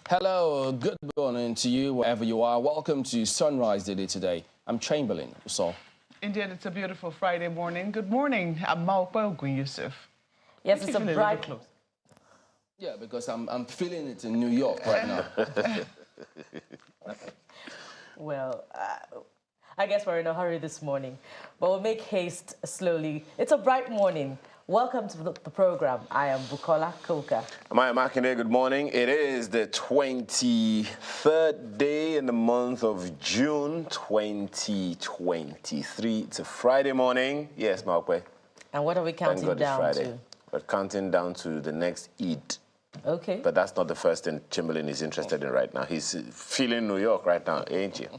Hello, good morning to you, wherever you are. Welcome to Sunrise Daily today. I'm Chamberlain. So, indeed, it's a beautiful Friday morning. Good morning. I'm Malpa Ogun Yusuf. Yes, it's a bright. Yeah, because I'm feeling it in New York right now. Well, I guess we're in a hurry this morning, but we'll make haste slowly. It's a bright morning. Welcome to the program. I am Bukola Koka. Maya Makinde, good morning. It is the 23rd day in the month of June 2023. It's a Friday morning. Yes, Malpe. And what are we counting Thank God down it's Friday. to? We're counting down to the next Eid. Okay. But that's not the first thing Chamberlain is interested in right now. He's feeling New York right now, ain't you?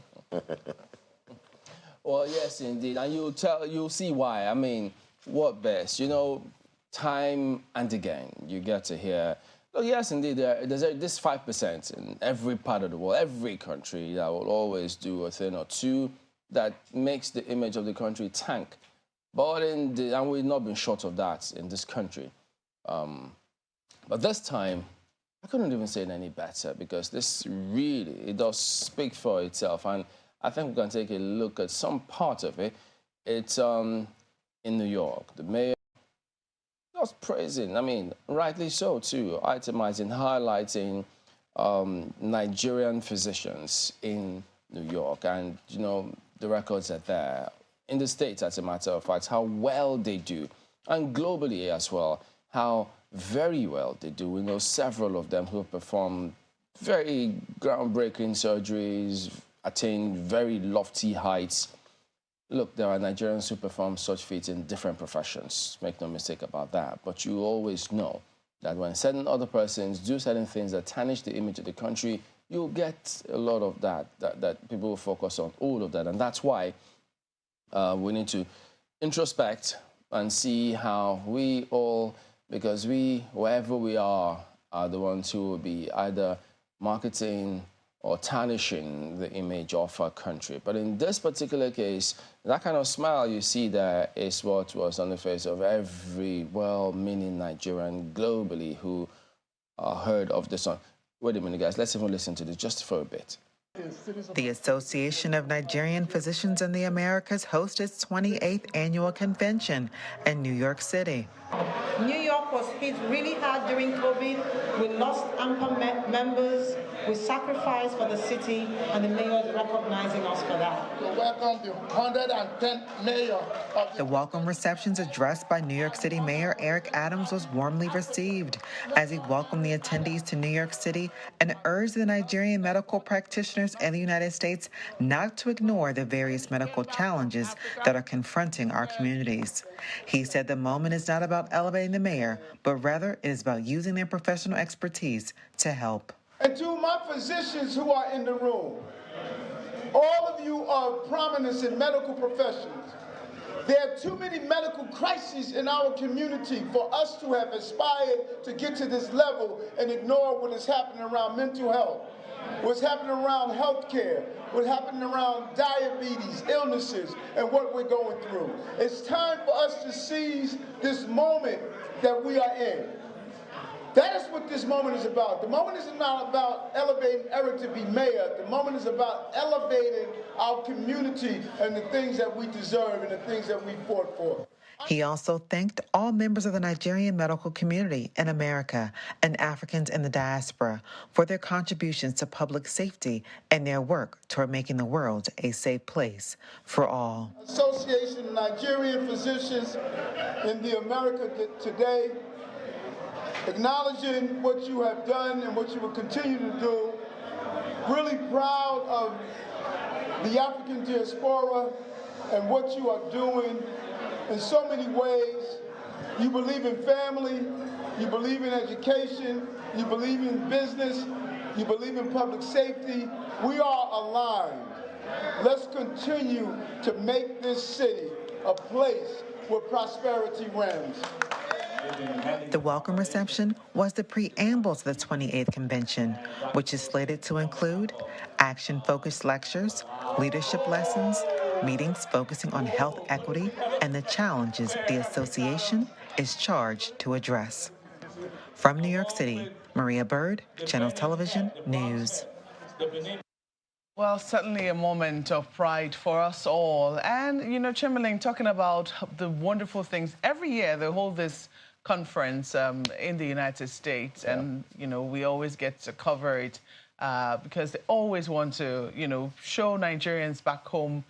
Well, yes, indeed. And you'll see why. I mean, what best? You know, time and again, you get to hear, oh, yes, indeed, there's this 5% in every part of the world, every country that will always do a thing or two that makes the image of the country tank. But and we've not been short of that in this country. But this time, I couldn't even say it any better because this really, it does speak for itself. And I think we can take a look at some part of it. It's in New York. The mayor was praising, I mean, rightly so too, itemizing, highlighting Nigerian physicians in New York. And, you know, the records are there. In the States, as a matter of fact, how well they do. And globally as well, how very well they do. We know several of them who have performed very groundbreaking surgeries, attained very lofty heights. Look, there are Nigerians who perform such feats in different professions. Make no mistake about that. But you always know that when certain other persons do certain things that tarnish the image of the country, you'll get a lot of that people will focus on, all of that. And that's why we need to introspect and see how we all, because we, wherever we are the ones who will be either marketing or tarnishing the image of our country. But in this particular case, that kind of smile you see there is what was on the face of every well-meaning Nigerian globally who heard of this song. Wait a minute, guys. Let's even listen to this just for a bit. The Association of Nigerian Physicians in the Americas hosts its 28th annual convention in New York City. New York was hit really hard during COVID. We lost AMPA members. We sacrificed for the city, and the mayor is recognizing us for that. We welcome the 110th mayor. The welcome receptions addressed by New York City Mayor Eric Adams was warmly received as he welcomed the attendees to New York City and urged the Nigerian medical practitioners in the United States not to ignore the various medical challenges that are confronting our communities. He said the moment is not about elevating the mayor, but rather it is about using their professional expertise to help. And to my physicians who are in the room, all of you are prominent in medical professions. There are too many medical crises in our community for us to have aspired to get to this level and ignore what is happening around mental health, what's happening around healthcare, what's happening around diabetes, illnesses, and what we're going through. It's time for us to seize this moment that we are in. That is what this moment is about. The moment is not about elevating Eric to be mayor. The moment is about elevating our community and the things that we deserve and the things that we fought for. He also thanked all members of the Nigerian medical community in America and Africans in the diaspora for their contributions to public safety and their work toward making the world a safe place for all. Association of Nigerian Physicians in the America today, acknowledging what you have done and what you will continue to do. Really proud of the African diaspora and what you are doing in so many ways. You believe in family, you believe in education, you believe in business, you believe in public safety. We are aligned. Let's continue to make this city a place where prosperity reigns. The welcome reception was the preamble to the 28th convention, which is slated to include action-focused lectures, leadership lessons, meetings focusing on health equity and the challenges the association is charged to address. From New York City, Maria Byrd, Channel Television News. Well, certainly a moment of pride for us all. And, you know, Chamberlain, talking about the wonderful things. Every year they hold this conference in the United States. Yeah. And, you know, we always get to cover it because they always want to, you know, show Nigerians back home,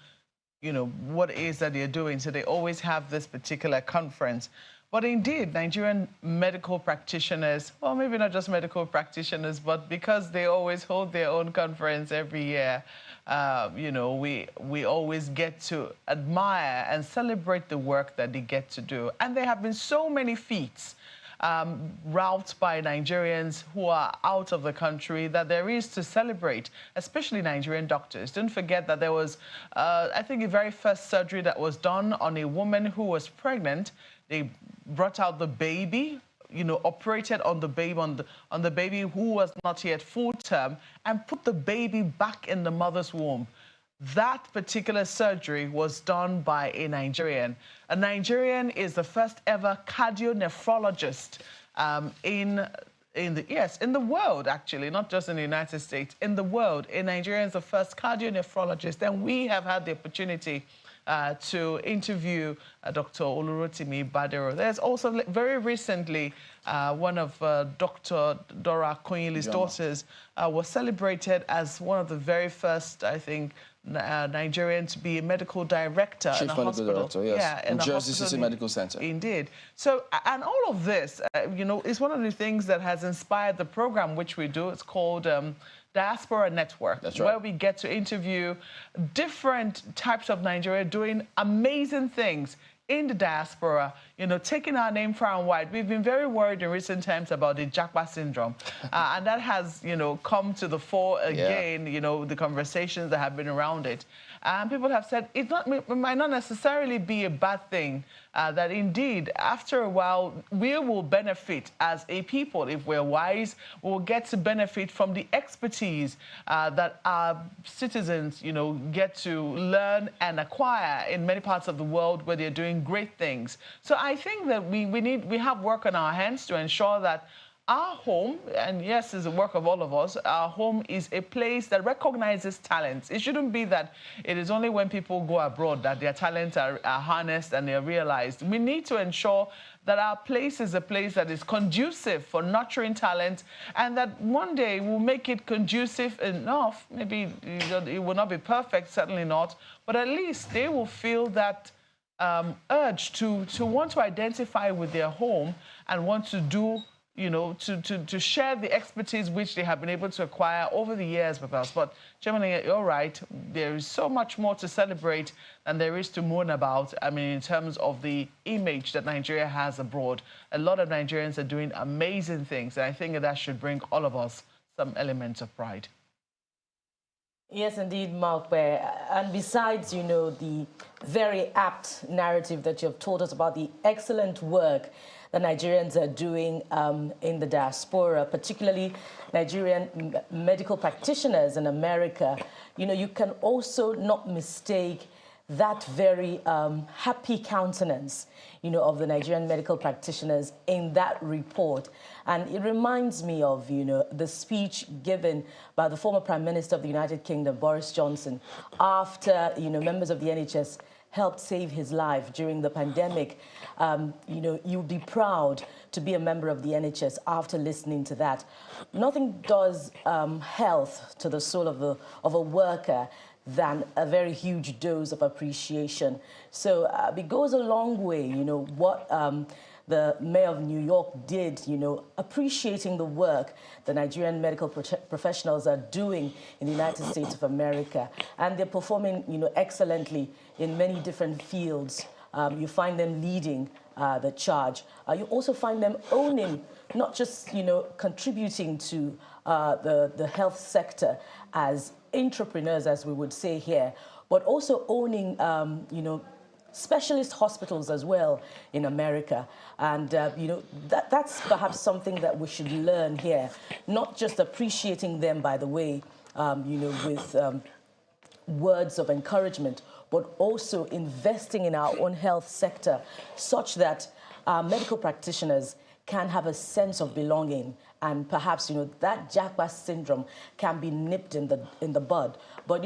you know, what it is that they're doing. So they always have this particular conference. But indeed, Nigerian medical practitioners, well, maybe not just medical practitioners, but because they always hold their own conference every year, you know, we always get to admire and celebrate the work that they get to do. And there have been so many feats wrought by Nigerians who are out of the country that there is to celebrate, especially Nigerian doctors. Don't forget that there was, I think, the very first surgery that was done on a woman who was pregnant. They brought out the baby, you know, operated on the baby who was not yet full term, and put the baby back in the mother's womb. That particular surgery was done by a Nigerian. A Nigerian is the first ever cardio-nephrologist in the world, actually, not just in the United States, in the world. A Nigerian is the first cardio-nephrologist, and we have had the opportunity to interview Dr. Olurotimi Badero. There's also very recently one of Dr. Dora Koyili's daughters was celebrated as one of the very first, I think, Nigerian to be a medical director in a hospital. Chief medical director, yes. Yeah, in Jersey City Medical Center. Indeed. So, and all of this, you know, is one of the things that has inspired the program which we do. It's called Diaspora Network. That's right. Where we get to interview different types of Nigeria doing amazing things in the diaspora, you know, taking our name far and wide. We've been very worried in recent times about the Japa syndrome. And that has, you know, come to the fore again, you know, the conversations that have been around it. And people have said it might not necessarily be a bad thing, that indeed, after a while, we will benefit as a people. If we're wise, we'll get to benefit from the expertise that our citizens, you know, get to learn and acquire in many parts of the world where they're doing great things. So I think that we have work on our hands to ensure that our home, and yes, it's the work of all of us, our home is a place that recognizes talents. It shouldn't be that it is only when people go abroad that their talents are harnessed and they're realized. We need to ensure that our place is a place that is conducive for nurturing talent, and that one day we'll make it conducive enough. Maybe it will not be perfect, certainly not, but at least they will feel that urge to want to identify with their home and want to do, you know, to share the expertise which they have been able to acquire over the years with us. But, Chairman, you're right. There is so much more to celebrate than there is to mourn about. I mean, in terms of the image that Nigeria has abroad, a lot of Nigerians are doing amazing things. And I think that should bring all of us some elements of pride. Yes, indeed, Mark. And besides, you know, the very apt narrative that you've told us about the excellent work that Nigerians are doing in the diaspora, particularly Nigerian medical practitioners in America, you know, you can also not mistake that very happy countenance, you know, of the Nigerian medical practitioners in that report. And it reminds me of, you know, the speech given by the former Prime Minister of the United Kingdom, Boris Johnson, after, you know, members of the NHS helped save his life during the pandemic. You know, you'd be proud to be a member of the NHS after listening to that. Nothing does health to the soul of a worker than a very huge dose of appreciation. So it goes a long way, you know, what the mayor of New York did, you know, appreciating the work the Nigerian medical professionals are doing in the United States of America. And they're performing, you know, excellently in many different fields. You find them leading the charge. You also find them owning, not just, you know, contributing to the health sector as entrepreneurs, as we would say here, but also owning, you know, specialist hospitals as well in America. And, you know, that's perhaps something that we should learn here, not just appreciating them, by the way, you know, with words of encouragement, but also investing in our own health sector such that our medical practitioners can have a sense of belonging, and perhaps that Japa syndrome can be nipped in the bud. But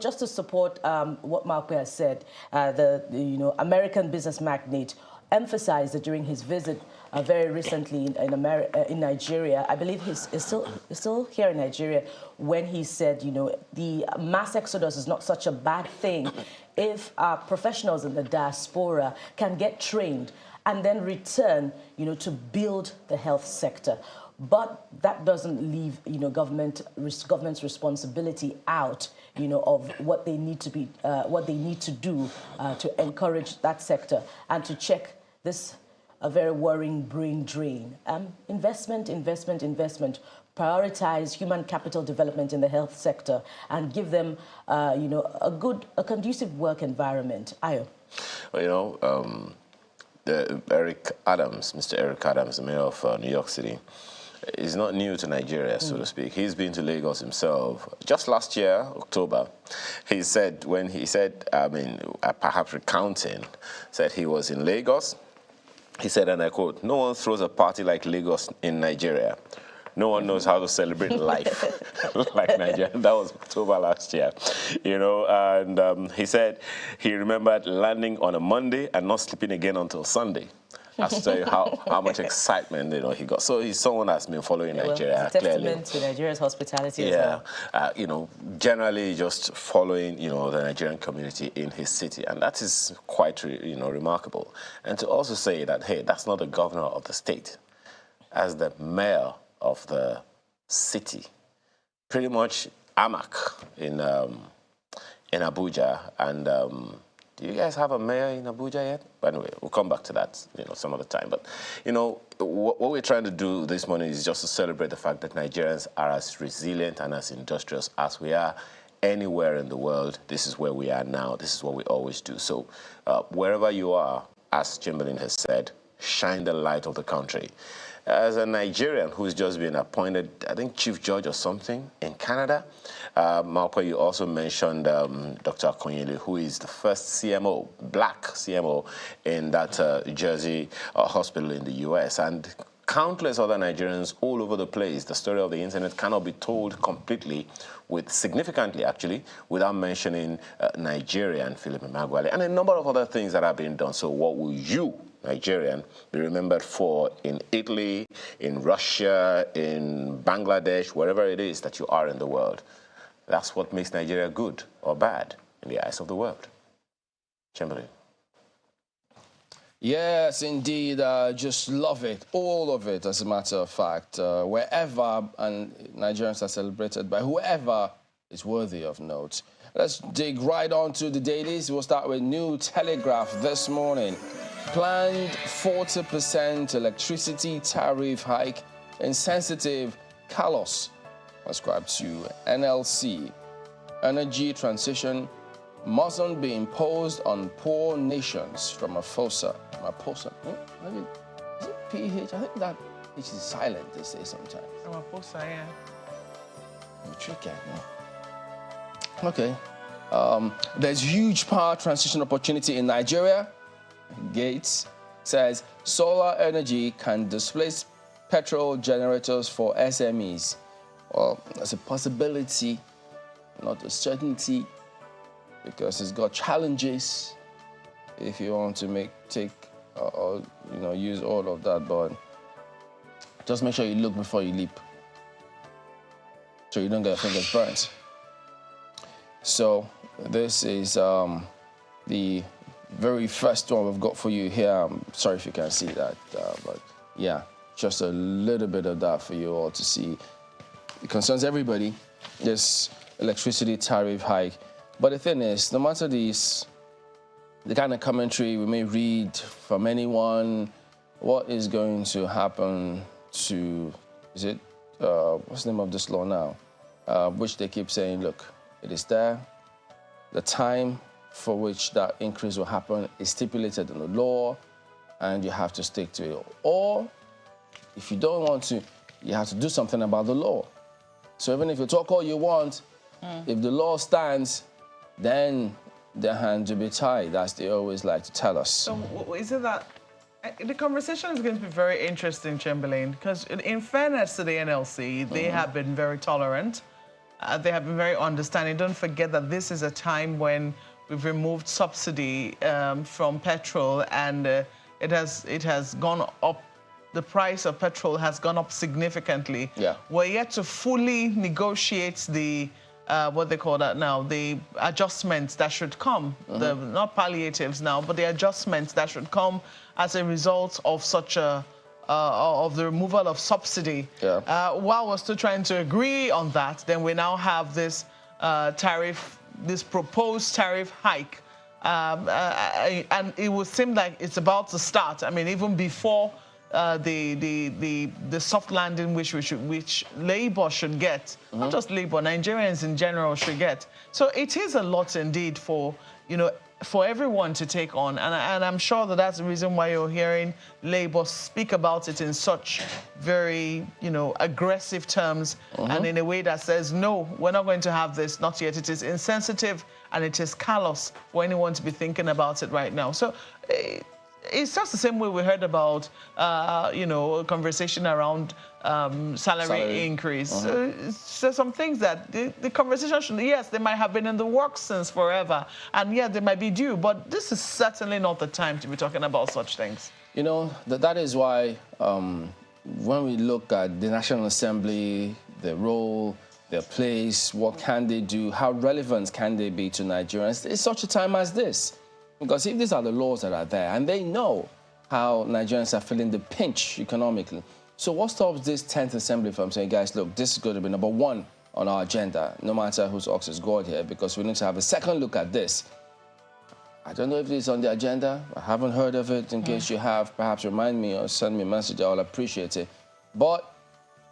just to support what Malpe has said, the American business magnate emphasized that during his visit very recently in Nigeria. I believe he's still here in Nigeria, when he said, the mass exodus is not such a bad thing if our professionals in the diaspora can get trained and then return, to build the health sector. But that doesn't leave, government's responsibility out, of what they need to do to encourage that sector and to check this a very worrying brain drain. Investment. Prioritize human capital development in the health sector and give them, a conducive work environment. Ayo. Well, Mr. Eric Adams, the mayor of New York City, is not new to Nigeria, so to speak. He's been to Lagos himself. Just last year, October, perhaps recounting, said he was in Lagos. He said, and I quote, "No one throws a party like Lagos in Nigeria. No one knows how to celebrate life like Nigeria." That was October last year, and he said he remembered landing on a Monday and not sleeping again until Sunday. That's to tell you how much excitement he got. So he's someone that's been following Nigeria. It's a testament to Nigeria's hospitality as well. Generally just following the Nigerian community in his city, and that is quite remarkable. And to also say that, hey, that's not the governor of the state, as the mayor of the city, pretty much AMAC in Abuja. And do you guys have a mayor in Abuja yet? But anyway, we'll come back to that some other time. But what we're trying to do this morning is just to celebrate the fact that Nigerians are as resilient and as industrious as we are anywhere in the world. This is where we are now. This is what we always do. So wherever you are, as Chamberlain has said, shine the light of the country. As a Nigerian who's just been appointed, I think, Chief Judge or something in Canada, Malpa, you also mentioned Dr. Akonyele, who is the first CMO, black CMO, in that Jersey hospital in the U.S., and countless other Nigerians all over the place. The story of the internet cannot be told completely, significantly actually, without mentioning Nigeria and Philip Emeagwali, and a number of other things that are being done. So what will you, Nigerian, be remembered for in Italy, in Russia, in Bangladesh, wherever it is that you are in the world? That's what makes Nigeria good or bad in the eyes of the world. Chamberlain. Yes, indeed. Just love it, all of it, as a matter of fact. Wherever and Nigerians are celebrated by whoever is worthy of note. Let's dig right on to the dailies. We'll start with New Telegraph this morning. Planned 40% electricity tariff hike in sensitive Kalos, ascribed to NLC. Energy transition mustn't be imposed on poor nations from Maposa. Maybe, is it PH? I think that H is silent, they say sometimes. Maposa, yeah. Tricky, no? Okay. There's huge power transition opportunity in Nigeria. Gates says solar energy can displace petrol generators for SMEs. Well, that's a possibility, not a certainty, because it's got challenges if you want to use all of that. But just make sure you look before you leap, so you don't get your fingers burnt. So this is the very first one we've got for you here. I'm sorry if you can't see that, but yeah, just a little bit of that for you all to see. It concerns everybody, this electricity tariff hike. But the thing is, no matter the kind of commentary we may read from anyone, what is going to happen to, what's the name of this law now? Which they keep saying, look, it is there. The time for which that increase will happen is stipulated in the law, and you have to stick to it. Or, if you don't want to, you have to do something about the law. So even if you talk all you want, if the law stands, then their hands will be tied, as they always like to tell us. So is it that The conversation is going to be very interesting, Chamberlain, because in fairness to the NLC, they have been very tolerant. They have been very understanding. Don't forget that this is a time when we've removed subsidy from petrol, and it has gone up. The price of petrol has gone up significantly. Yeah. We're yet to fully negotiate the what they call that now, the adjustments that should come, the not palliatives now, but the adjustments that should come as a result of such a of the removal of subsidy. Yeah. While we're still trying to agree on that, then we now have this this proposed tariff hike, and it would seem like it's about to start. I mean, even before the soft landing which Labour should get, not just Labour, Nigerians in general should get. So it is a lot indeed for for everyone to take on, and I'm sure that that's the reason why you're hearing Labour speak about it in such very aggressive terms, and in a way that says, no, we're not going to have this, not yet. It is insensitive and it is callous for anyone to be thinking about it right now. So it's just the same way we heard about, a conversation around salary increase. So some things that the conversation should, yes, they might have been in the works since forever, and yeah, they might be due, but this is certainly not the time to be talking about such things. That is why when we look at the National Assembly, their role, their place, what can they do, how relevant can they be to Nigerians, it's such a time as this. Because if these are the laws that are there, and they know how Nigerians are feeling the pinch economically, so what stops this 10th Assembly from saying, guys, look, this is going to be number one on our agenda, no matter whose ox is gored here, because we need to have a second look at this. I don't know if it's on the agenda. I haven't heard of it. In case you have, perhaps remind me or send me a message. I'll appreciate it. But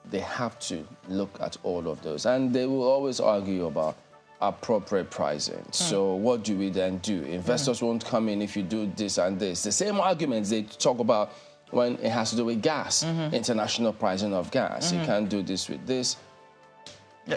they have to look at all of those. And they will always argue about appropriate pricing. So what do we then do? Investors won't come in if you do this and this. The same arguments they talk about when it has to do with gas, international pricing of gas. You can't do this with this.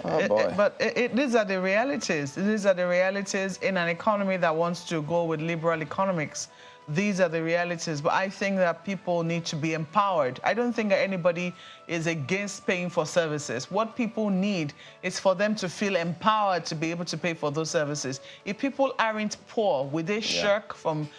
Oh, boy. But these are the realities. These are the realities in an economy that wants to go with liberal economics. These are the realities. But I think that people need to be empowered. I don't think that anybody is against paying for services. What people need is for them to feel empowered to be able to pay for those services. If people aren't poor, will they shirk from,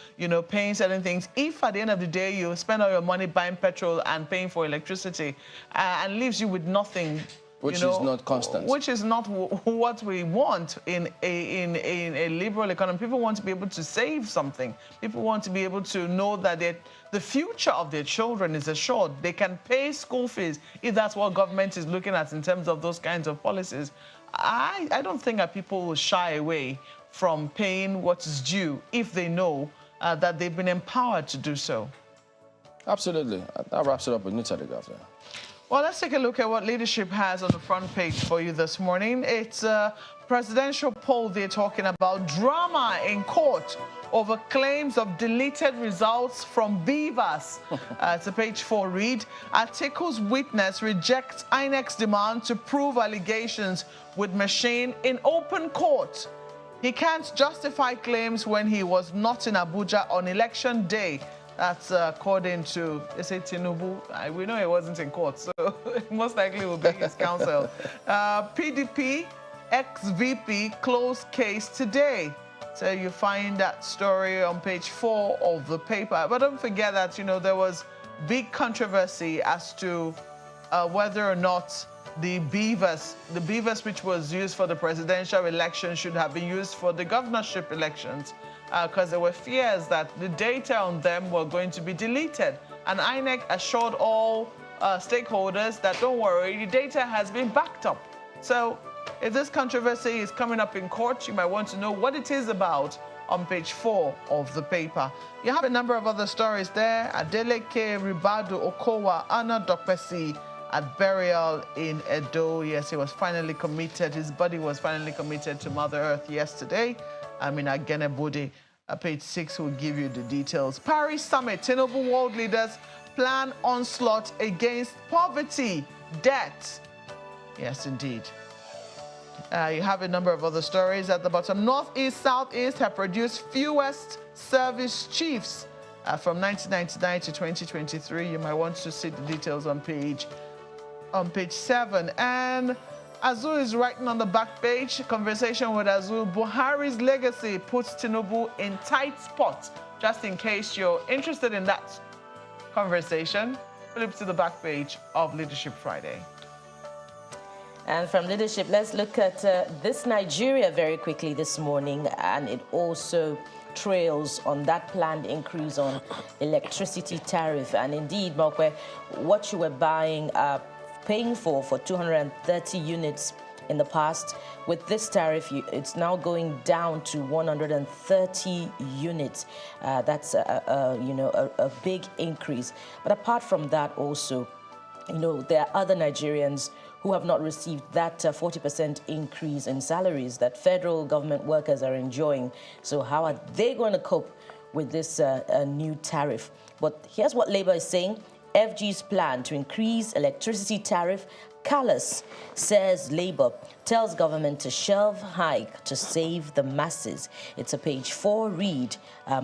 paying certain things? If at the end of the day you spend all your money buying petrol and paying for electricity and leaves you with nothing, which is not constant. Which is not what we want in a liberal economy. People want to be able to save something. People want to be able to know that the future of their children is assured. They can pay school fees if that's what government is looking at in terms of those kinds of policies. I don't think that people will shy away from paying what is due if they know that they've been empowered to do so. Absolutely. That wraps it up with New Telegraph. Well, let's take a look at what leadership has on the front page for you this morning. It's a presidential poll they're talking about. Drama in court over claims of deleted results from Beavers. It's a page 4 read. Atiku's witness rejects INEC's demand to prove allegations with machine in open court. He can't justify claims when he was not in Abuja on election day. That's according to, they say, Tinubu. We know he wasn't in court, so most likely will be his counsel. PDP, ex-VP, closed case today. So you find that story on page 4 of the paper. But don't forget that, there was big controversy as to whether or not the beavers which was used for the presidential election should have been used for the governorship elections. Because there were fears that the data on them were going to be deleted. And INEC assured all stakeholders that, don't worry, the data has been backed up. So if this controversy is coming up in court, you might want to know what it is about on page 4 of the paper. You have a number of other stories there. Adeleke Ribadu Okowa Anna Dokpesi at burial in Edo. Yes, he was finally committed. His body was finally committed to Mother Earth yesterday. Agenebode. Page 6 will give you the details. Paris Summit, Tinubu world leaders plan onslaught against poverty, debt. Yes, indeed. You have a number of other stories at the bottom. Northeast, Southeast have produced fewest service chiefs. from 1999 to 2023. You might want to see the details on page 7. And Azu is writing on the back page, conversation with Azu, Buhari's legacy puts Tinubu in tight spot. Just in case you're interested in that conversation, flip to the back page of Leadership Friday. And from leadership, let's look at this Nigeria very quickly this morning, and it also trails on that planned increase on electricity tariff. And indeed, Mokwe, what you were paying for 230 units in the past, with this tariff, it's now going down to 130 units. That's a big increase. But apart from that, also, there are other Nigerians who have not received that 40% increase in salaries that federal government workers are enjoying. So how are they going to cope with this new tariff? But here's what Labour is saying. FG's plan to increase electricity tariff callous, says Labour, tells government to shelve hike to save the masses. It's a page 4 read,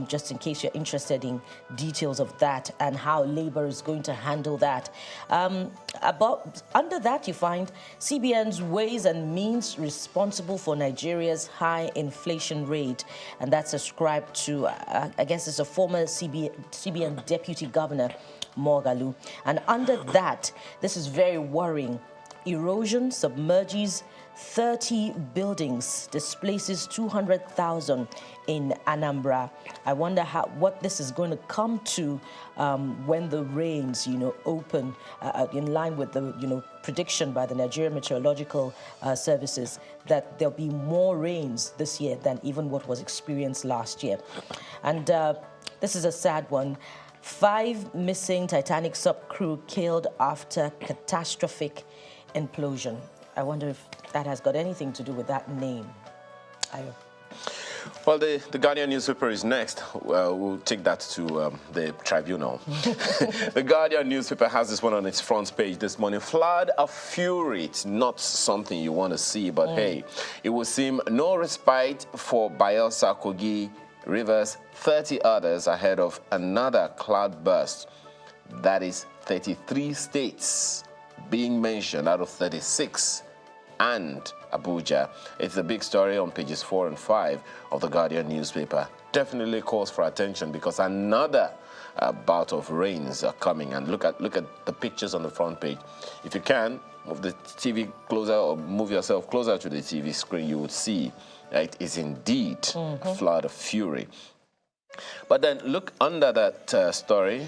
just in case you're interested in details of that and how Labour is going to handle that. Under that, you find CBN's ways and means responsible for Nigeria's high inflation rate, and that's ascribed to, I guess it's a former CBN Deputy Governor, Morgalu. And under that, this is very worrying. Erosion submerges 30 buildings, displaces 200,000 in Anambra. I wonder what this is going to come to when the rains, open in line with the, prediction by the Nigerian Meteorological Services that there'll be more rains this year than even what was experienced last year. And this is a sad one. 5 missing Titanic sub-crew killed after catastrophic implosion. I wonder if that has got anything to do with that name. Well, the Guardian newspaper is next. We'll take that to the tribunal. The Guardian newspaper has this one on its front page this morning. Flood of fury. It's not something you want to see, but hey, it will seem no respite for Bayelsa, Kogi, Rivers, 30 others ahead of another cloudburst. That is 33 states being mentioned out of 36 and Abuja. It's a big story on pages 4 and 5 of the Guardian newspaper. Definitely calls for attention because another bout of rains are coming. And look at the pictures on the front page. If you can, move the TV closer or move yourself closer to the TV screen, you would see it is indeed a flood of fury. But then look under that story.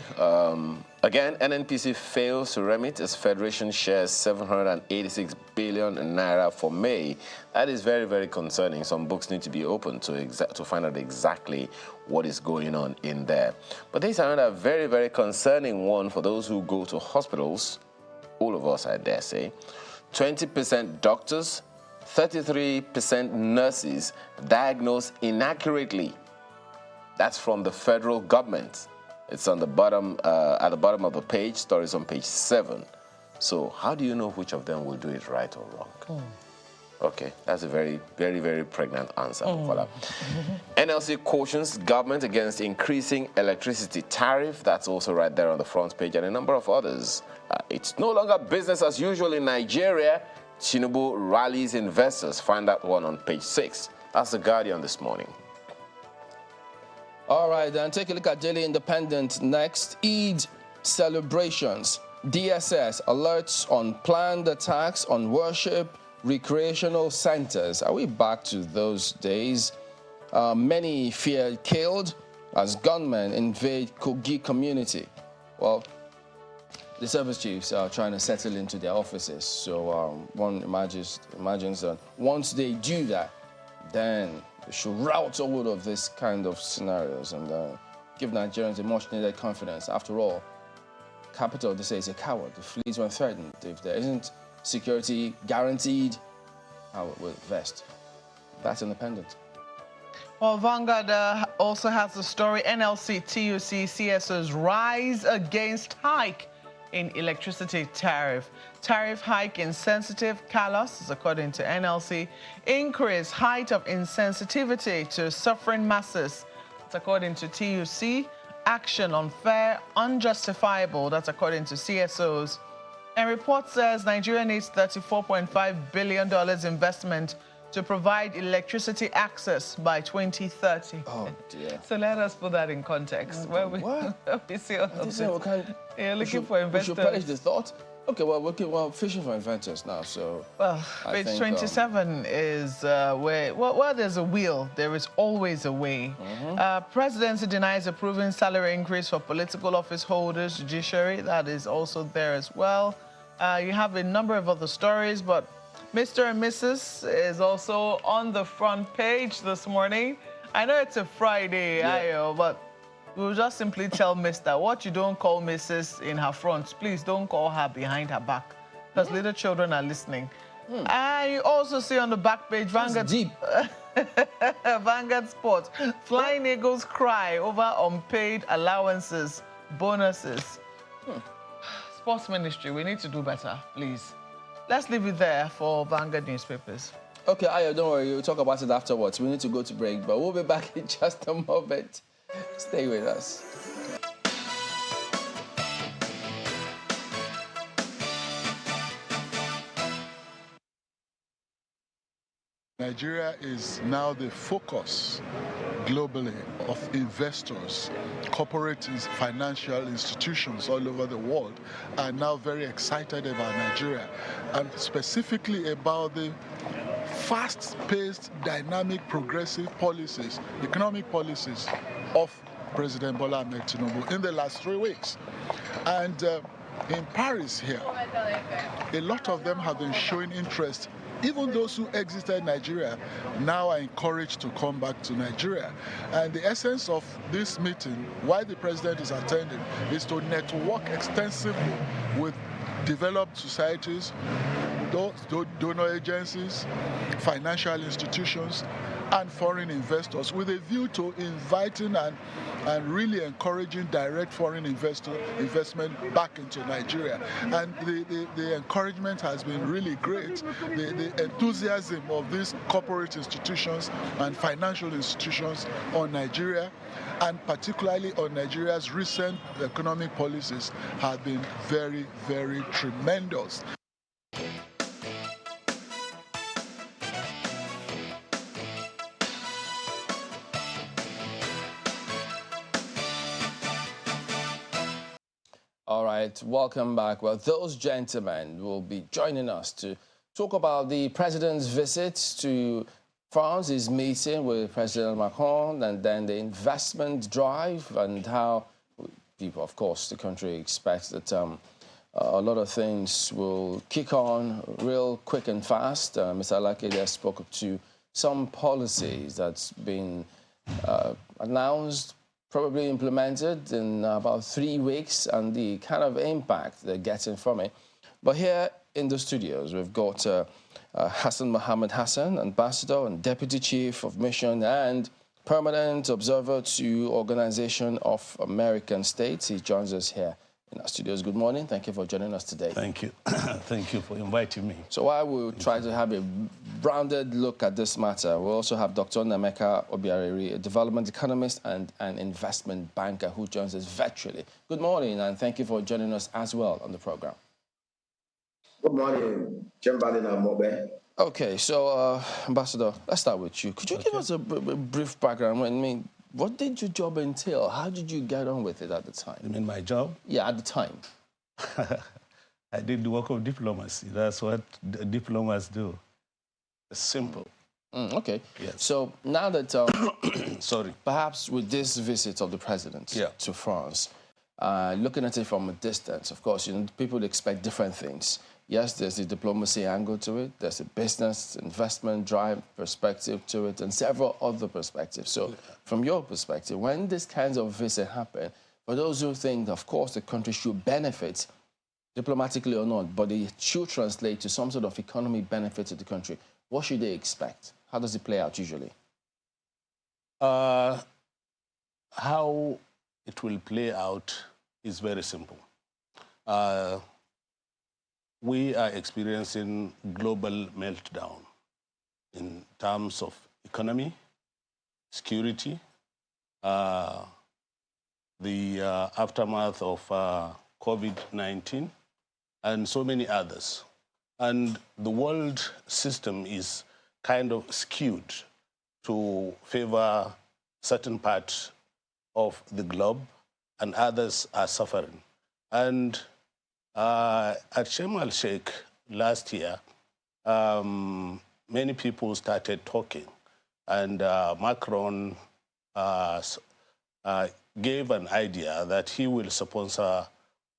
Again, NNPC fails to remit as Federation shares 786 billion naira for May. That is very, very concerning. Some books need to be opened to find out exactly what is going on in there. But there's another very, very concerning one for those who go to hospitals. All of us, I dare say. 20% doctors, 33% nurses diagnose inaccurately. That's from the federal government. It's on the bottom, at the bottom of the page. Stories on page 7. So how do you know which of them will do it right or wrong? Okay, that's a very, very, very pregnant answer. NLC cautions government against increasing electricity tariff. That's also right there on the front page, and a number of others. It's no longer business as usual in Nigeria. Tinubu rallies investors. Find that one on page 6. That's the Guardian this morning. All right, then take a look at Daily Independent next. Eid celebrations. DSS alerts on planned attacks on worship recreational centers. Are we back to those days? Many feared killed as gunmen invade Kogi community. Well, the service chiefs are trying to settle into their offices. So one imagines that once they do that, then they should rout all of this kind of scenarios and give Nigerians a much-needed confidence. After all, capital, they say, is a coward. The fleas when threatened. If there isn't security guaranteed, how it will vest. That's independent. Well, Vanguard also has the story. NLC, TUC, CSOs rise against hike in electricity tariff. Tariff hike insensitive, callous, according to NLC. Increase height of insensitivity to suffering masses. It's according to TUC. action unfair, unjustifiable. That's according to CSOs. And report says Nigeria needs $34.5 billion investment to provide electricity access by 2030. Oh, dear. So let us put that in context. Where we see all of this. You're looking for investors. We should perish the thought. Okay, well, we're fishing for inventors now, so... Well, page 27 is where there's a will, there is always a way. Presidency denies approving salary increase for political office holders, judiciary, that is also there as well. You have a number of other stories, but Mr. and Mrs. is also on the front page this morning. I know it's a Friday, Ayo, but we'll just simply tell Mr. what you don't call Mrs. in her front, please don't call her behind her back, because little children are listening. And you also see on the back page, Vanguard, deep. Vanguard Sports, Flying Eagles cry over unpaid allowances, bonuses. Sports Ministry, we need to do better, please. Let's leave it there for Vanguard newspapers. Okay, Ayo, don't worry. We'll talk about it afterwards. We need to go to break, but we'll be back in just a moment. Stay with us. Nigeria is now the focus globally of investors, corporates, financial institutions all over the world are now very excited about Nigeria, and specifically about the fast-paced, dynamic, progressive policies, economic policies of President Bola Ahmed Tinubu in the last 3 weeks. And in Paris here, a lot of them have been showing interest. Even those who exited Nigeria now are encouraged to come back to Nigeria. And the essence of this meeting, why the president is attending, is to network extensively with developed societies, donor agencies, financial institutions, and foreign investors, with a view to inviting and really encouraging direct foreign investment back into Nigeria. And the encouragement has been really great. The enthusiasm of these corporate institutions and financial institutions on Nigeria, and particularly on Nigeria's recent economic policies, have been very, very tremendous. All right, welcome back. Well, those gentlemen will be joining us to talk about the president's visit to France, his meeting with President Macron, and then the investment drive and how people, of course, the country expects that a lot of things will kick on real quick and fast. Mr. Alakede spoke to some policies that's been announced, probably implemented in about 3 weeks, and the kind of impact they're getting from it. But here in the studios, we've got Hassan Mohammed Hassan, Ambassador and Deputy Chief of Mission and Permanent Observer to Organization of American States. He joins us here in our studios. Good morning. Thank you for joining us today. Thank you. Thank you for inviting me. So while we'll try to have a rounded look at this matter, we'll also have Dr. Nemeka Obiareri, a development economist and an investment banker who joins us virtually. Good morning, and thank you for joining us as well on the program. Good morning, Chamberlain and Mobe. Okay, so Ambassador, let's start with you. Could you give us a brief background? I mean, what did your job entail? How did you get on with it at the time? You mean my job? Yeah, at the time. I did the work of diplomacy. That's what diplomats do. It's simple. Okay. Yes. So now that, sorry, perhaps with this visit of the president to France, looking at it from a distance, of course, you know, people expect different things. Yes, there's a diplomacy angle to it. There's a business, investment, drive perspective to it, and several other perspectives. So from your perspective, when this kinds of visit happen, for those who think, of course, the country should benefit, diplomatically or not, but it should translate to some sort of economic benefit to the country, what should they expect? How does it play out usually? How it will play out is very simple. We are experiencing global meltdown in terms of economy, security, the aftermath of COVID-19, and so many others. And the world system is kind of skewed to favor certain parts of the globe, and others are suffering. And at Sharm el-Sheikh last year, many people started talking, and Macron gave an idea that he will sponsor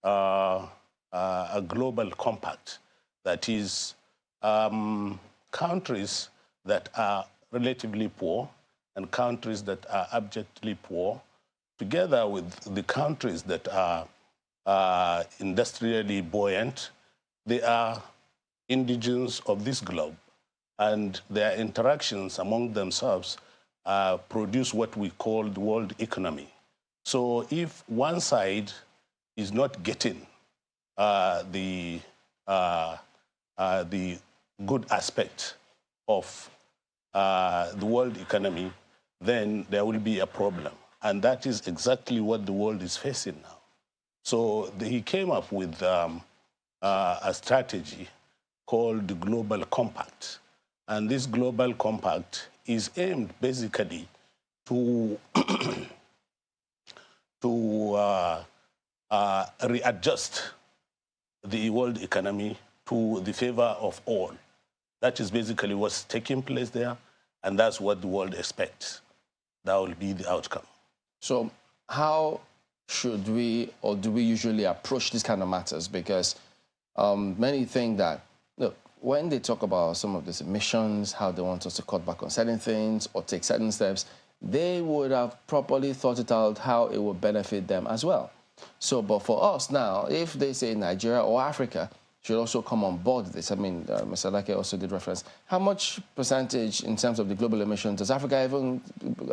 a global compact, that is, countries that are relatively poor and countries that are abjectly poor, together with the countries that are industrially buoyant. They are indigenous of this globe, and their interactions among themselves produce what we call the world economy. So if one side is not getting the good aspect of the world economy, then there will be a problem. And that is exactly what the world is facing now. So he came up with a strategy called the Global Compact. And this Global Compact is aimed basically to readjust the world economy to the favor of all. That is basically what's taking place there, and that's what the world expects. That will be the outcome. So how should we, or do we usually approach these kind of matters? Because many think that, look, when they talk about some of these emissions, how they want us to cut back on certain things or take certain steps, they would have properly thought it out how it would benefit them as well. So, but for us now, if they say Nigeria or Africa should also come on board with this, I mean, Mr. Lake also did reference, how much percentage in terms of the global emissions does Africa even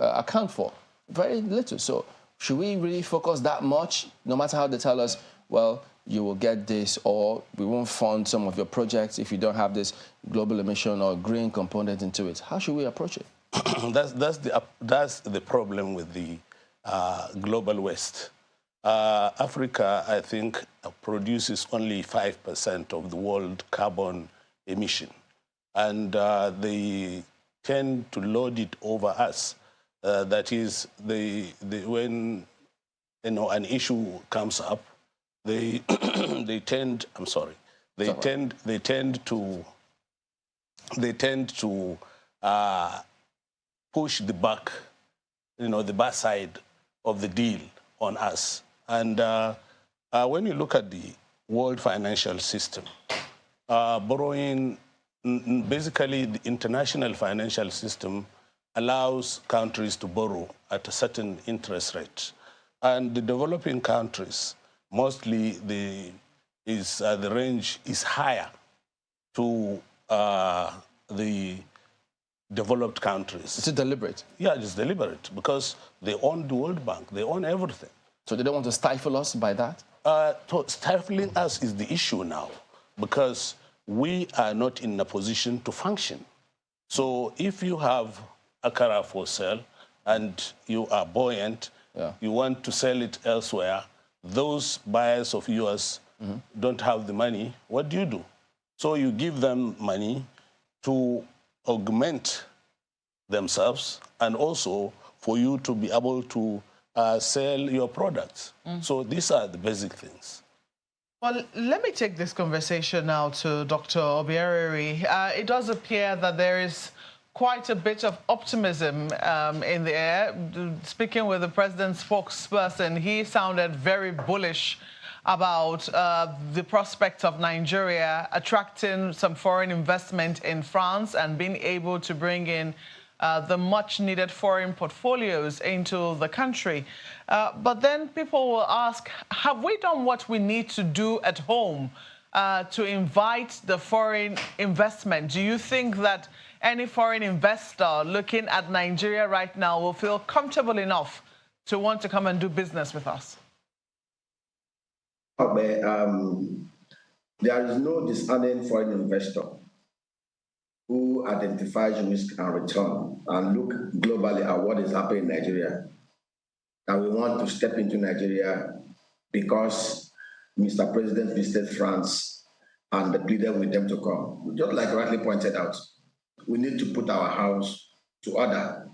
account for? Very little. So should we really focus that much, no matter how they tell us, well, you will get this, or we won't fund some of your projects if you don't have this global emission or green component into it? How should we approach it? That's the problem with the global West. Africa, I think, produces only 5% of the world carbon emission. And they tend to load it over us. That is, when an issue comes up, they tend to push the back, the back side of the deal on us. And when you look at the world financial system, borrowing, basically the international financial system allows countries to borrow at a certain interest rate. And the developing countries, mostly the range is higher to the developed countries. Is it deliberate? Yeah, it's deliberate because they own the World Bank, they own everything. So they don't want to stifle us by that? Stifling us is the issue now because we are not in a position to function. So if you have akara for sale and you are buoyant, you want to sell it elsewhere, those buyers of yours don't have the money, what do? So you give them money to augment themselves and also for you to be able to sell your products. So these are the basic things. Well, let me take this conversation now to Dr. Obioriri. It does appear that there is quite a bit of optimism in the air. Speaking with the president's spokesperson, he sounded very bullish about the prospect of Nigeria attracting some foreign investment in France and being able to bring in the much-needed foreign portfolios into the country. But then people will ask, have we done what we need to do at home to invite the foreign investment? Do you think that any foreign investor looking at Nigeria right now will feel comfortable enough to want to come and do business with us? There is no discerning foreign investor who identifies risk and return and look globally at what is happening in Nigeria that we want to step into Nigeria because Mr. President visited France and pleaded with them to come. Just like rightly pointed out, we need to put our house to order.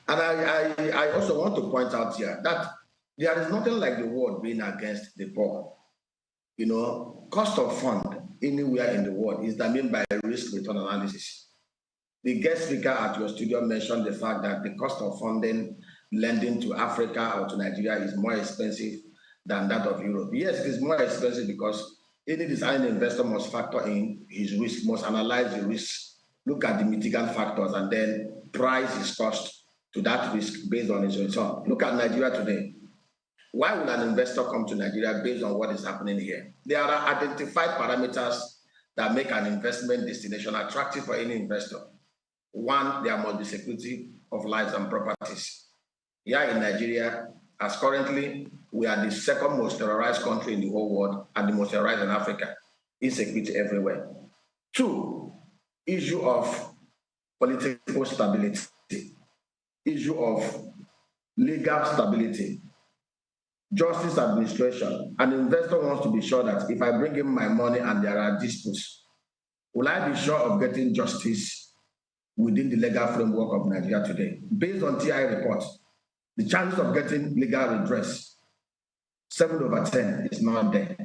And I also want to point out here that there is nothing like the world being against the poor. You know, cost of fund anywhere in the world is determined by risk-return analysis. The guest speaker at your studio mentioned the fact that the cost of funding lending to Africa or to Nigeria is more expensive than that of Europe. Yes, it is more expensive because any design investor must factor in his risk, must analyze the risk, look at the mitigant factors, and then price his cost to that risk based on his return. Look at Nigeria today. Why would an investor come to Nigeria based on what is happening here? There are identified parameters that make an investment destination attractive for any investor. One, there must be security of lives and properties. Here in Nigeria, as currently, we are the second most terrorized country in the whole world and the most terrorized in Africa. Insecurity everywhere. Two, issue of political stability, issue of legal stability, justice administration. An investor wants to be sure that if I bring in my money and there are disputes, will I be sure of getting justice within the legal framework of Nigeria today? Based on TI reports, the chances of getting legal redress, 7/10 is not there.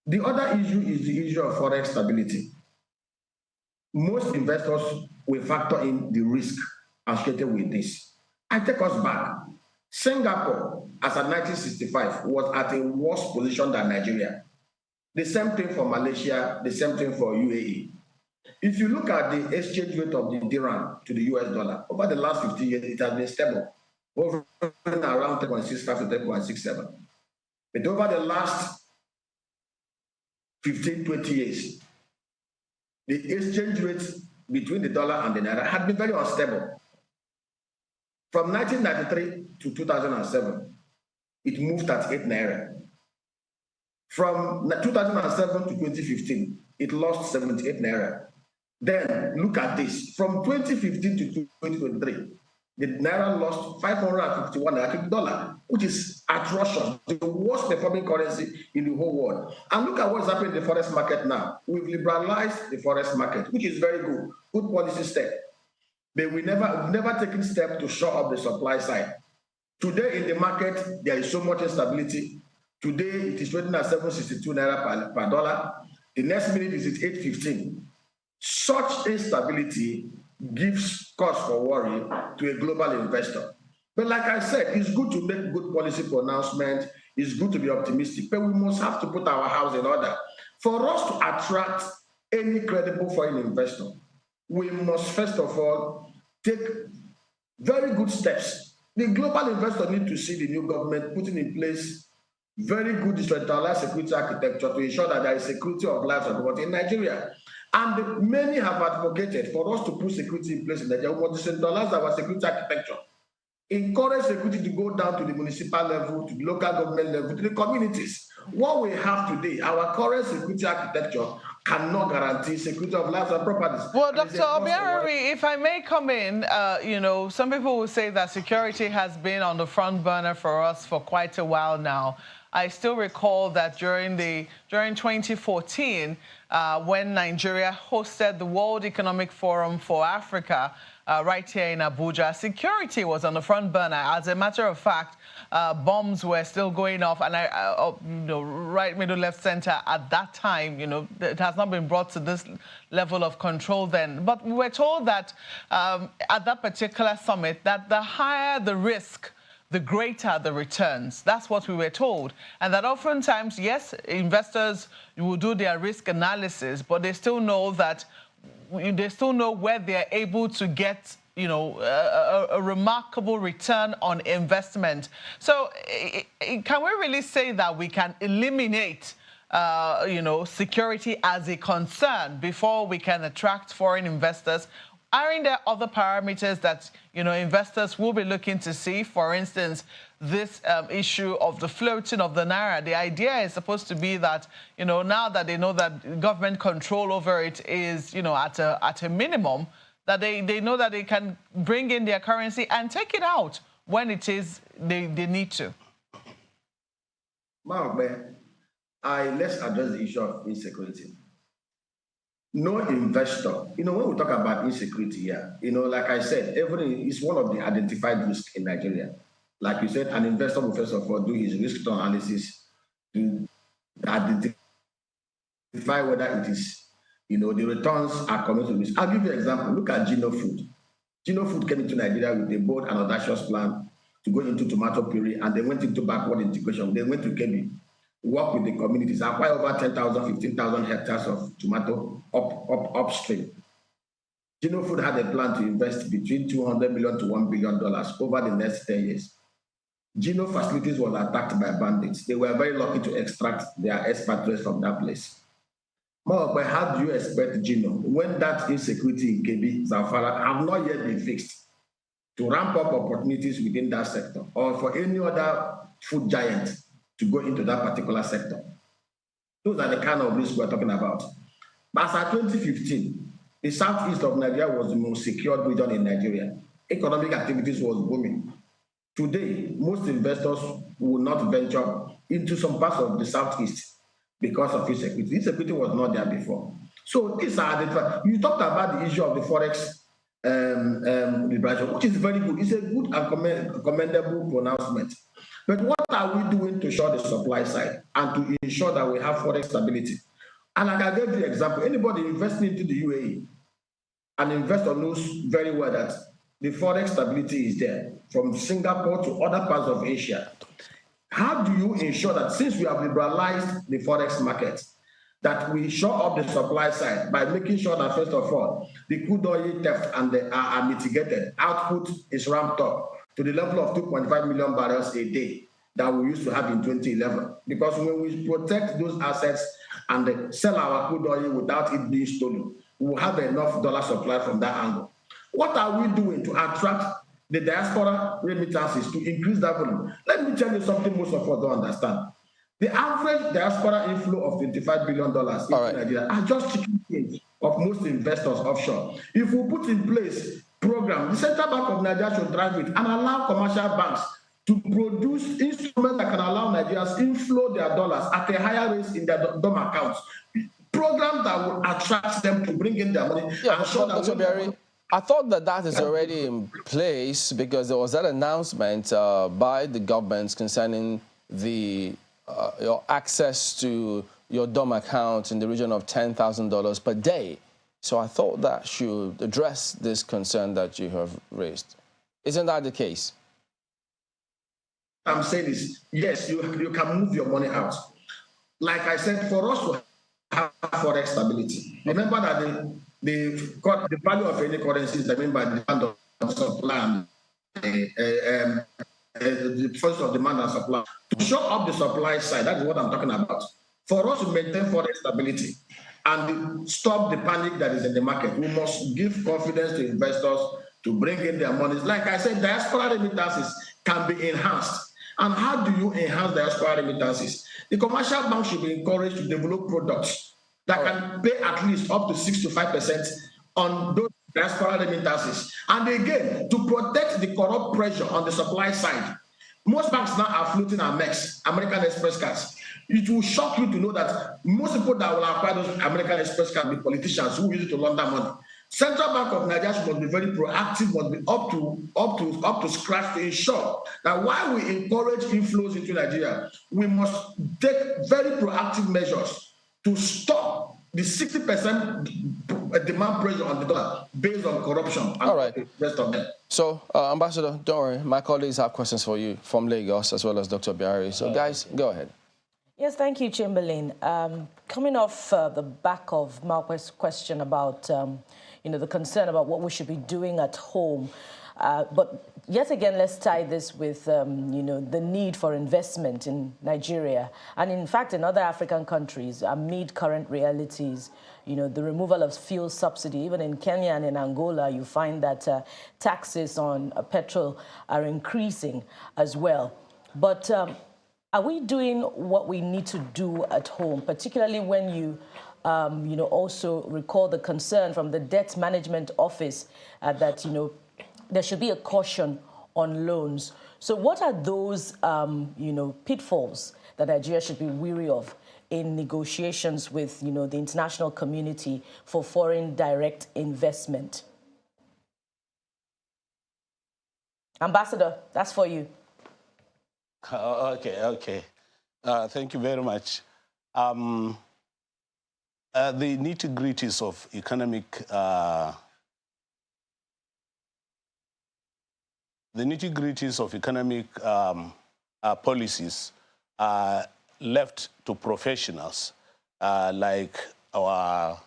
The other issue is the issue of forex stability. Most investors will factor in the risk associated with this. I take us back. Singapore, as of 1965, was at a worse position than Nigeria. The same thing for Malaysia, the same thing for UAE. If you look at the exchange rate of the dirham to the US dollar, over the last 15 years, it has been stable, over around 3.65 to 3.67. But over the last 15, 20 years, the exchange rate between the dollar and the naira had been very unstable. From 1993 to 2007, it moved at 8 naira. From 2007 to 2015, it lost 78 naira. Then look at this. From 2015 to 2023, the naira lost 551 naira to the dollar, which is atrocious, the worst performing currency in the whole world. And look at what's happening in the forex market now. We've liberalized the forex market, which is very good policy step. But we've never taken steps to shore up the supply side. Today in the market, there is so much instability. Today it is trading at 762 naira per dollar. The next minute is at 815. Such instability gives cause for worry to a global investor. But like I said, it's good to make good policy pronouncements. It's good to be optimistic, but we must have to put our house in order. For us to attract any credible foreign investor, we must first of all take very good steps. The global investor need to see the new government putting in place very good decentralized security architecture to ensure that there is security of lives and property in Nigeria. And many have advocated for us to put security in place in Nigeria. We must decentralize our security architecture. Encourage security to go down to the municipal level, to the local government level, to the communities. What we have today, our current security architecture cannot guarantee security of lives and properties. Well, Dr. Obiarari, if I may come in, you know, some people will say that security has been on the front burner for us for quite a while now. I still recall that during 2014, when Nigeria hosted the World Economic Forum for Africa right here in Abuja, security was on the front burner. As a matter of fact, bombs were still going off, and you know, right, middle, left, center at that time. You know, it has not been brought to this level of control then. But we were told that at that particular summit, that the higher the risk, the greater the returns. That's what we were told. And that oftentimes, yes, investors will do their risk analysis, but they still know that they still know where they're able to get, you know, a remarkable return on investment. So can we really say that we can eliminate, you know, security as a concern before we can attract foreign investors? Aren't there other parameters that, you know, investors will be looking to see? For instance, this issue of the floating of the naira. The idea is supposed to be that, you know, now that they know that government control over it is, you know, at a minimum, that they know that they can bring in their currency and take it out when it is they need to? Let's address the issue of insecurity. No investor, when we talk about insecurity here, like I said, everything is one of the identified risks in Nigeria. Like you said, an investor will first of all do his risk analysis to identify whether it is, the returns are coming to risk. I'll give you an example. Look at Gino Food. Gino Food came into Nigeria with a bold and audacious plan to go into tomato puree, and they went into backward integration. They went to Kebbi, work with the communities, acquire over 10,000, 15,000 hectares of tomato upstream. Gino Food had a plan to invest between $200 million to $1 billion over the next 10 years. Gino facilities were attacked by bandits. They were very lucky to extract their expatriates from that place. But how do you expect Gino, when that insecurity in Kebbi, Zamfara have not yet been fixed, to ramp up opportunities within that sector, or for any other food giant to go into that particular sector? Those are the kind of risks we're talking about. But as at 2015, the southeast of Nigeria was the most secured region in Nigeria. Economic activities was booming. Today, most investors will not venture into some parts of the southeast because of insecurity. Insecurity was not there before. So these are the, you talked about the issue of the forex liberation, which is very good. It's a good and commendable pronouncement. But what are we doing to ensure the supply side and to ensure that we have forex stability? And like I gave you an example, anybody investing into the UAE, an investor knows very well that the forex stability is there from Singapore to other parts of Asia. How do you ensure that, since we have liberalized the forex market, that we shore up the supply side by making sure that, first of all, the crude oil theft and are mitigated, output is ramped up to the level of 2.5 million barrels a day that we used to have in 2011. Because when we protect those assets and sell our crude oil without it being stolen, we will have enough dollar supply from that angle. What are we doing to attract the diaspora remittances to increase that volume? Let me tell you something most of us don't understand. The average diaspora inflow of $25 billion into Nigeria are just chicken change of most investors offshore. If we put in place program, the Central Bank of Nigeria should drive it and allow commercial banks to produce instruments that can allow Nigerians inflow their dollars at a higher rate in their DOM accounts. Programs that will attract them to bring in their money. Yeah, Dr. Byrd, I thought that is already in place, because there was that announcement by the government concerning the your access to your DOM account in the region of $10,000 per day. So I thought that should address this concern that you have raised. Isn't that the case? I'm saying is, yes, you can move your money out. Like I said, for us to have forex stability, remember that the value of any currency is determined by the demand of supply, the first of demand and supply. To show up the supply side, that is what I'm talking about. For us to maintain forex stability and stop the panic that is in the market, we must give confidence to investors to bring in their monies. Like I said, diaspora remittances can be enhanced. And how do you enhance diaspora remittances? The commercial bank should be encouraged to develop products that can pay at least up to 6 to 5% on those diaspora remittances. And again, to protect the corrupt pressure on the supply side, most banks now are floating Amex, American Express cards. It will shock you to know that most people that will acquire those American Express cards be politicians who use it to launder money. Central Bank of Nigeria must be very proactive, must be up to scratch to ensure that while we encourage inflows into Nigeria, we must take very proactive measures to stop the 60% demand pressure on the dollar based on corruption and the rest of them. So, Ambassador, don't worry. My colleagues have questions for you from Lagos as well as Dr. Byrd. So, guys, go ahead. Yes, thank you, Chamberlain. Coming off the back of Malquest's question about, the concern about what we should be doing at home, but yet again, let's tie this with, the need for investment in Nigeria and, in fact, in other African countries amid current realities. The removal of fuel subsidy, even in Kenya and in Angola, you find that taxes on petrol are increasing as well. But are we doing what we need to do at home, particularly when you, also recall the concern from the Debt Management Office that, there should be a caution on loans. So what are those, pitfalls that Nigeria should be wary of in negotiations with, the international community for foreign direct investment? Ambassador, that's for you. Okay. Thank you very much. The nitty-gritties of economic policies are left to professionals like our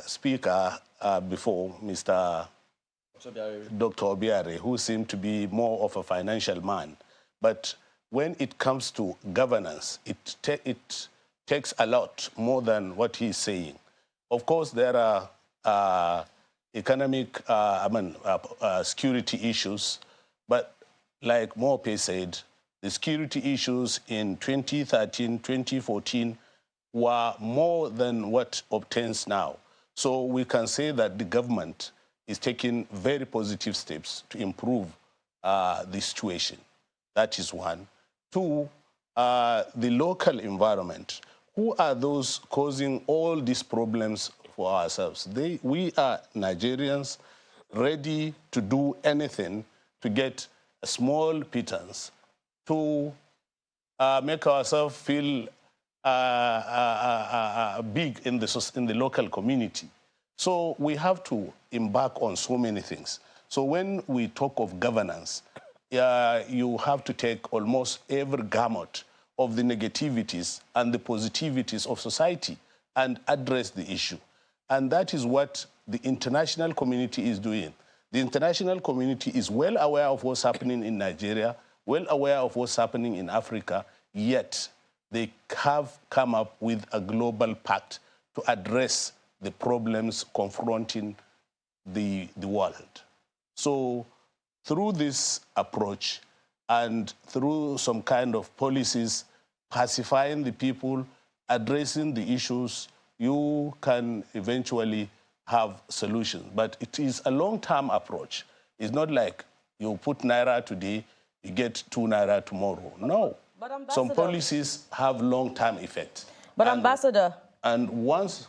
speaker before, Mr. Dr. Obiare, who seemed to be more of a financial man. But when it comes to governance, it takes a lot more than what he's saying. Of course, there are economic, security issues, but like Mope said, the security issues in 2013, 2014 were more than what obtains now. So we can say that the government is taking very positive steps to improve the situation. That is one. Two, the local environment. Who are those causing all these problems for ourselves? We are Nigerians ready to do anything to get a small pittance to make ourselves feel big in the local community. So we have to embark on so many things. So when we talk of governance, you have to take almost every gamut of the negativities and the positivities of society and address the issue. And that is what the international community is doing. The international community is well aware of what's happening in Nigeria, well aware of what's happening in Africa, yet they have come up with a global pact to address the problems confronting the world. So through this approach and through some kind of policies, pacifying the people, addressing the issues, you can eventually have solutions. But it is a long-term approach. It's not like you put Naira today, you get 2 Naira tomorrow. No. But some policies have long-term effect. But Ambassador. And once...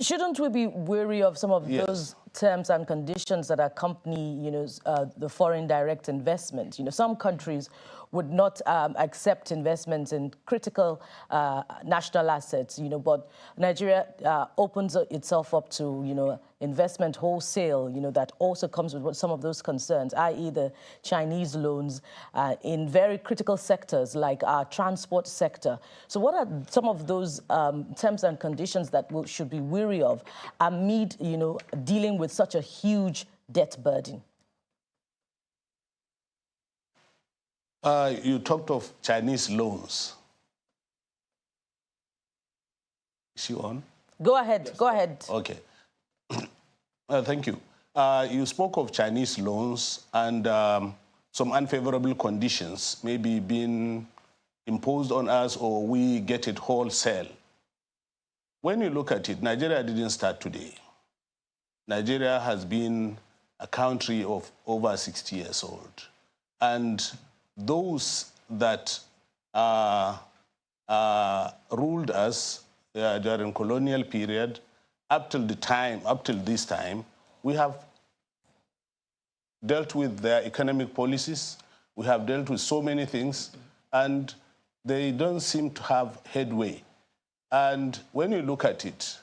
Shouldn't we be wary of some of those terms and conditions that accompany, the foreign direct investment? Some countries would not accept investments in critical national assets, but Nigeria opens itself up to, investment wholesale, that also comes with some of those concerns, i.e. the Chinese loans in very critical sectors like our transport sector. So what are some of those terms and conditions that we should be wary of amid, dealing with such a huge debt burden? You talked of Chinese loans. Is she on? Go ahead, yes. Go ahead. Okay. Thank you. You spoke of Chinese loans and some unfavorable conditions maybe being imposed on us or we get it wholesale. When you look at it, Nigeria didn't start today. Nigeria has been a country of over 60 years old. And those that ruled us during colonial period, up till this time, we have dealt with their economic policies. We have dealt with so many things, and they don't seem to have headway. And when you look at it,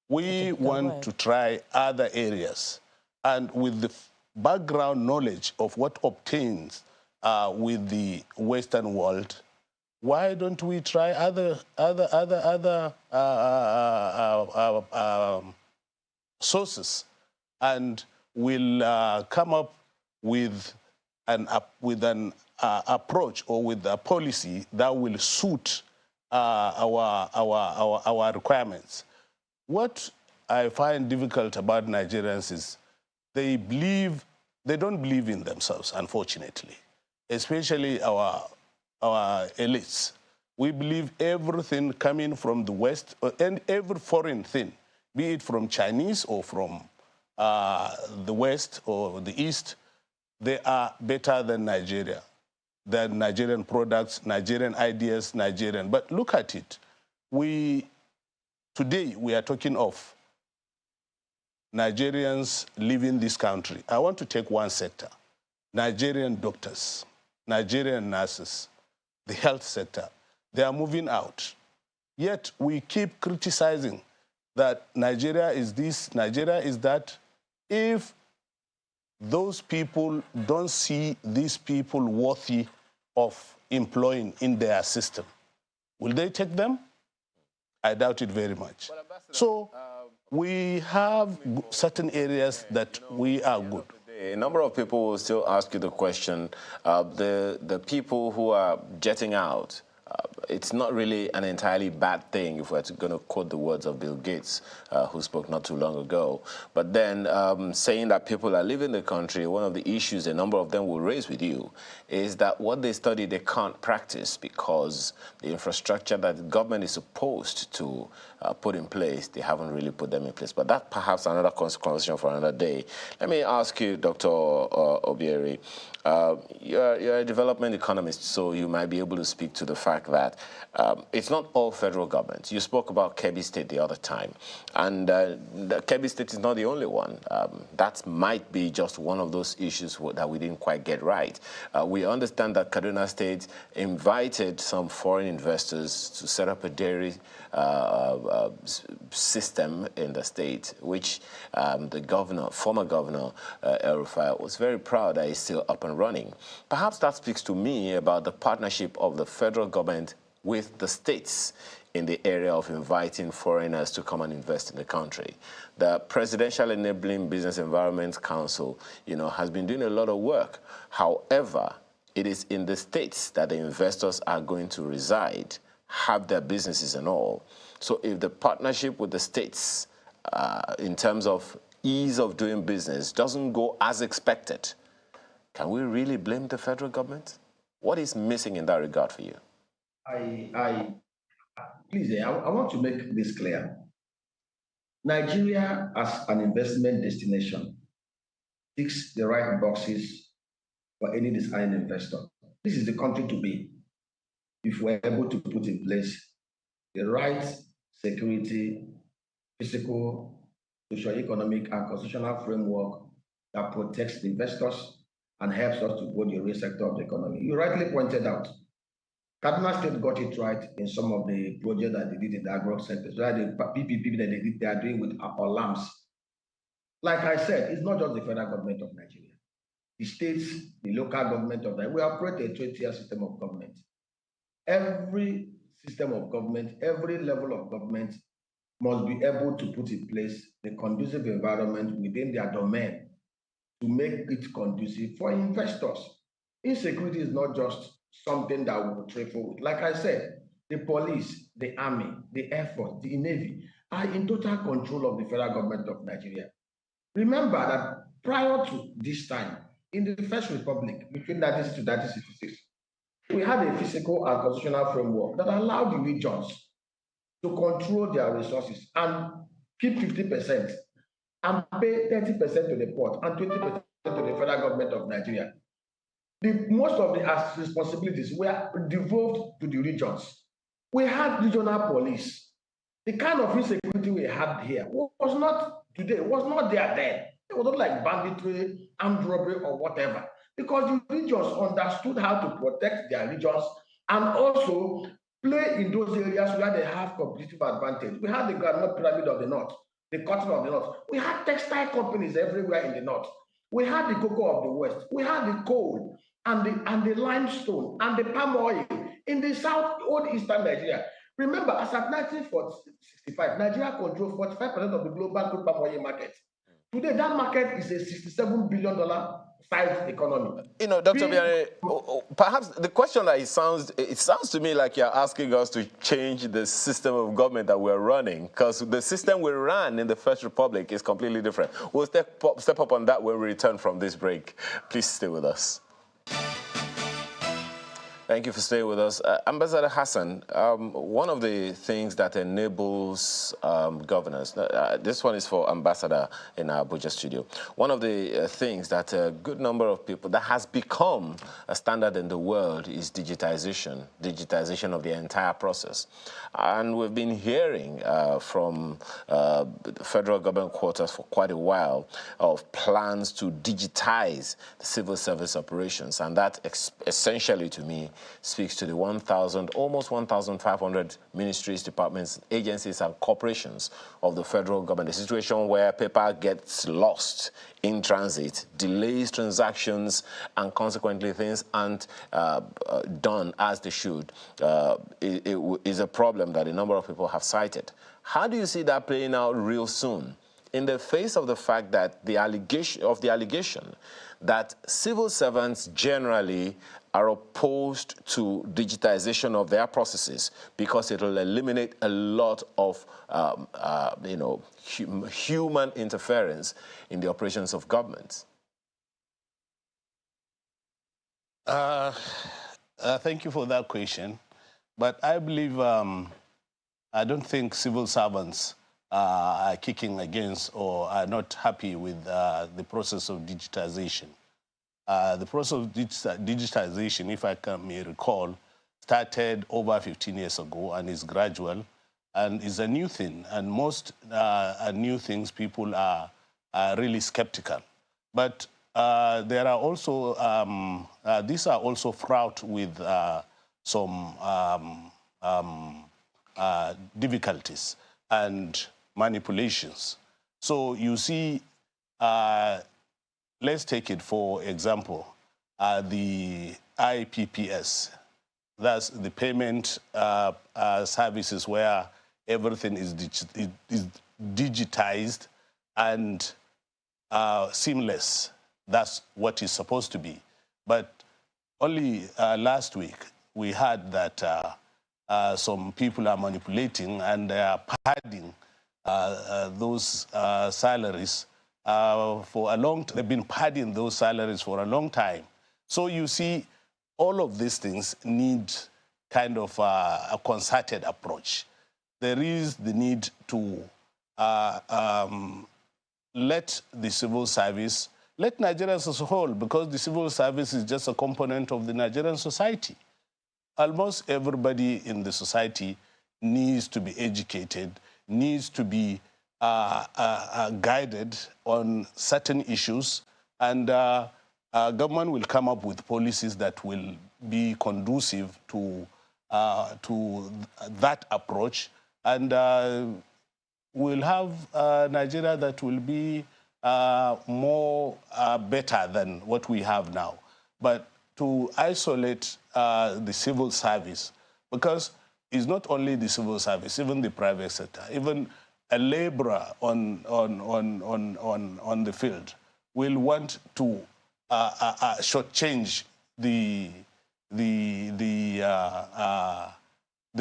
we want to try other areas. And with the background knowledge of what obtains with the Western world, why don't we try other sources, and we'll come up with an approach or with a policy that will suit our requirements. What I find difficult about Nigerians is they don't believe in themselves, unfortunately, especially our elites. We believe everything coming from the West, and every foreign thing, be it from Chinese or from the West or the East, they are better than Nigeria. They're Nigerian products, Nigerian ideas, Nigerian. But look at it. Today, we are talking of Nigerians leaving this country. I want to take one sector. Nigerian doctors, Nigerian nurses, the health sector, they are moving out. Yet we keep criticizing that Nigeria is this, Nigeria is that. If those people don't see these people worthy of employing in their system, will they take them? I doubt it very much. So we have certain areas that we are good. A number of people will still ask you the question, the people who are jetting out, it's not really an entirely bad thing if we're going to quote the words of Bill Gates, who spoke not too long ago. But then saying that people are leaving the country, one of the issues a number of them will raise with you is that what they study they can't practice because the infrastructure that the government is supposed to put in place, they haven't really put them in place. But that's perhaps another conversation for another day. Let me ask you, Dr. Obieri, you're a development economist, so you might be able to speak to the fact that it's not all federal government. You spoke about Kebbi State the other time, and Kebbi State is not the only one. That might be just one of those issues that we didn't quite get right. We understand that Kaduna State invited some foreign investors to set up a dairy system in the state, which the former governor, El-Rufai, was very proud that it's still up and running. Perhaps that speaks to me about the partnership of the federal government with the states in the area of inviting foreigners to come and invest in the country. The Presidential Enabling Business Environment Council, has been doing a lot of work. However, it is in the states that the investors are going to reside, have their businesses and all. So if the partnership with the states in terms of ease of doing business doesn't go as expected, can we really blame the federal government? What is missing in that regard for you? Please, I want to make this clear. Nigeria as an investment destination ticks the right boxes for any desiring investor. This is the country to be if we're able to put in place the right security, physical, socio-economic, and constitutional framework that protects the investors and helps us to grow the real sector of the economy. You rightly pointed out, Kaduna State got it right in some of the projects that they did in the agro sector. So the PPP that they are doing with our lamps. Like I said, it's not just the federal government of Nigeria. The states, the local government of Nigeria, we operate a 20-tier system of government. Every system of government, every level of government must be able to put in place the conducive environment within their domain to make it conducive for investors. Insecurity is not just something that we will trifle with. Like I said, the police, the army, the air force, the navy are in total control of the federal government of Nigeria. Remember that prior to this time, in the First Republic, between 1960 to 1966, we had a physical and constitutional framework that allowed the regions to control their resources and keep 50% and pay 30% to the port and 20% to the federal government of Nigeria. Most of the responsibilities were devolved to the regions. We had regional police. The kind of insecurity we had here was not today, was not there then. It was not like banditry, armed robbery, or whatever. Because the regions understood how to protect their regions and also play in those areas where they have competitive advantage. We had the groundnut pyramid of the north, the cotton of the north. We had textile companies everywhere in the north. We had the cocoa of the west. We had the coal and the limestone and the palm oil in the south, old eastern Nigeria. Remember, as at 1965, Nigeria controlled 45% of the global crude palm oil market. Today, that market is a $67 billion sized economy. Dr. Obieri, perhaps the question that it sounds to me like you're asking us to change the system of government that we're running, because the system we ran in the First Republic is completely different. We'll step up on that when we return from this break. Please stay with us. Thank you for staying with us. Ambassador Hassan, one of the things that enables governance, this one is for Ambassador in our Abuja studio. One of the things that a good number of people, that has become a standard in the world is digitization of the entire process. And we've been hearing from the federal government quarters for quite a while of plans to digitize the civil service operations. And that essentially, to me, speaks to the almost 1,500 ministries, departments, agencies, and corporations of the federal government. A situation where paper gets lost in transit, delays transactions, and consequently things aren't done as they should. It is a problem that a number of people have cited. How do you see that playing out real soon, in the face of the fact that the allegation that civil servants generally are opposed to digitization of their processes because it will eliminate a lot of human interference in the operations of government? Thank you for that question. But I believe, I don't think civil servants are kicking against or are not happy with the process of digitization. The process of digitization, if I may recall, started over 15 years ago and is gradual and is a new thing. And most new things, people are really skeptical. But there are also, these are also fraught with some difficulties and manipulations. So you see, let's take it for example, the IPPS. That's the payment services where everything is digitized and seamless. That's what it's supposed to be. But only last week we heard that some people are manipulating and they are padding those salaries for a long time. They've been padding those salaries for a long time. So you see, all of these things need kind of a concerted approach. There is the need to let the civil service, let Nigerians as a whole, because the civil service is just a component of the Nigerian society. Almost everybody in the society needs to be educated, needs to be guided on certain issues, and government will come up with policies that will be conducive to that approach, and we'll have Nigeria that will be more better than what we have now. But to isolate the civil service, because it's not only the civil service, even the private sector, even a laborer on the field will want to shortchange the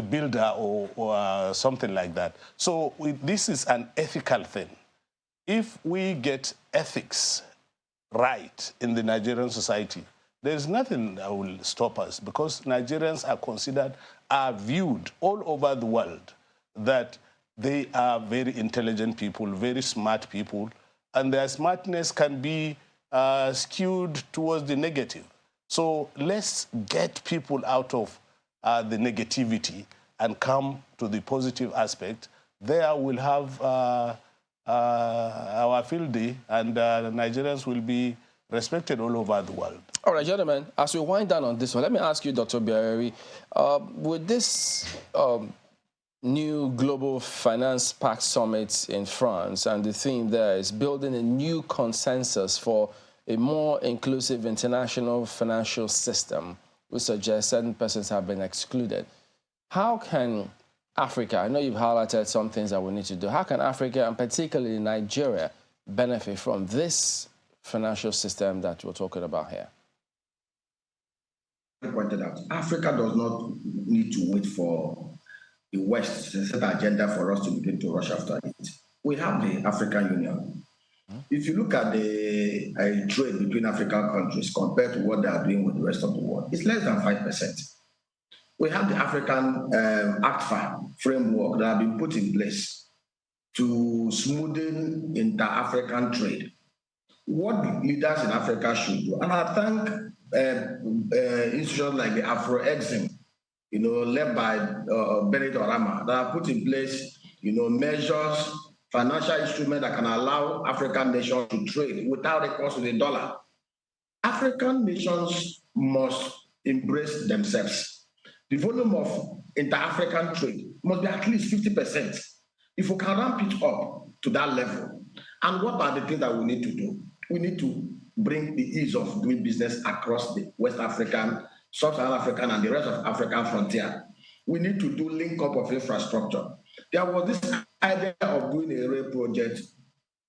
builder or something like that. So this is an ethical thing. If we get ethics right in the Nigerian society, there's nothing that will stop us, because Nigerians are viewed all over the world that they are very intelligent people, very smart people, and their smartness can be skewed towards the negative. So let's get people out of the negativity and come to the positive aspect. There we'll have our field day, and Nigerians will be respected all over the world. All right, gentlemen, as we wind down on this one, let me ask you, Dr. Byrd, with this new Global Finance Pact Summit in France, and the theme there is building a new consensus for a more inclusive international financial system, which suggests certain persons have been excluded. How can Africa, I know you've highlighted some things that we need to do, how can Africa, and particularly Nigeria, benefit from this financial system that we're talking about here? Pointed out, Africa does not need to wait for the West to set an agenda for us to begin to rush after it. We have the African Union. If you look at the trade between African countries compared to what they are doing with the rest of the world, it's less than 5%. We have the African ACFA framework that have been put in place to smoothen inter-African trade. What leaders in Africa should do, and I thank institutions like the Afro-Exim, led by Byrd that have put in place, measures, financial instruments that can allow African nations to trade without recourse to the dollar. African nations must embrace themselves. The volume of inter-African trade must be at least 50%. If we can ramp it up to that level, and what are the things that we need to do? We need to bring the ease of doing business across the West African, Sub-Saharan African, and the rest of African frontier. We need to do link up of infrastructure. There was this idea of doing a rail project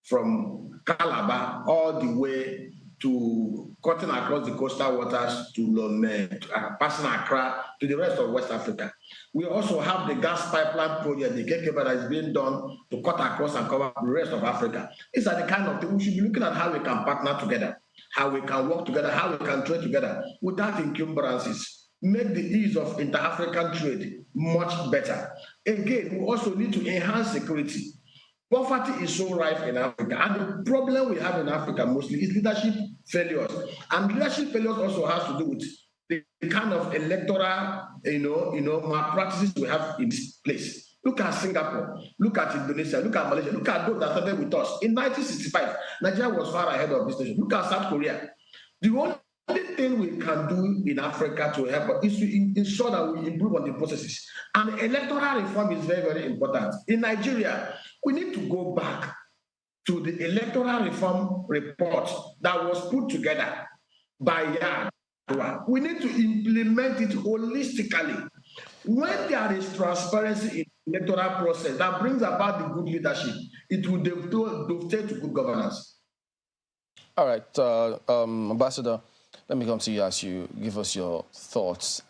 from Calabar all the way to cutting across the coastal waters to Lomé, passing Accra to the rest of West Africa. We also have the gas pipeline project, the KKB, that is being done to cut across and cover the rest of Africa. These are the kind of things we should be looking at, how we can partner together, how we can work together, how we can trade together without encumbrances. Make the ease of inter-African trade much better. Again, we also need to enhance security. Poverty is so rife in Africa, and the problem we have in Africa mostly is leadership failures. And leadership failures also has to do with the kind of electoral, malpractices we have in this place. Look at Singapore, look at Indonesia, look at Malaysia, look at those that started with us. In 1965, Nigeria was far ahead of this nation. Look at South Korea. The only thing we can do in Africa to help is to ensure that we improve on the processes. And electoral reform is very, very important. In Nigeria, we need to go back to the electoral reform report that was put together by Yad. We need to implement it holistically. When there is transparency in the electoral process that brings about the good leadership, it will dovetail to good governance. All right, Ambassador, let me come to you as you give us your thoughts,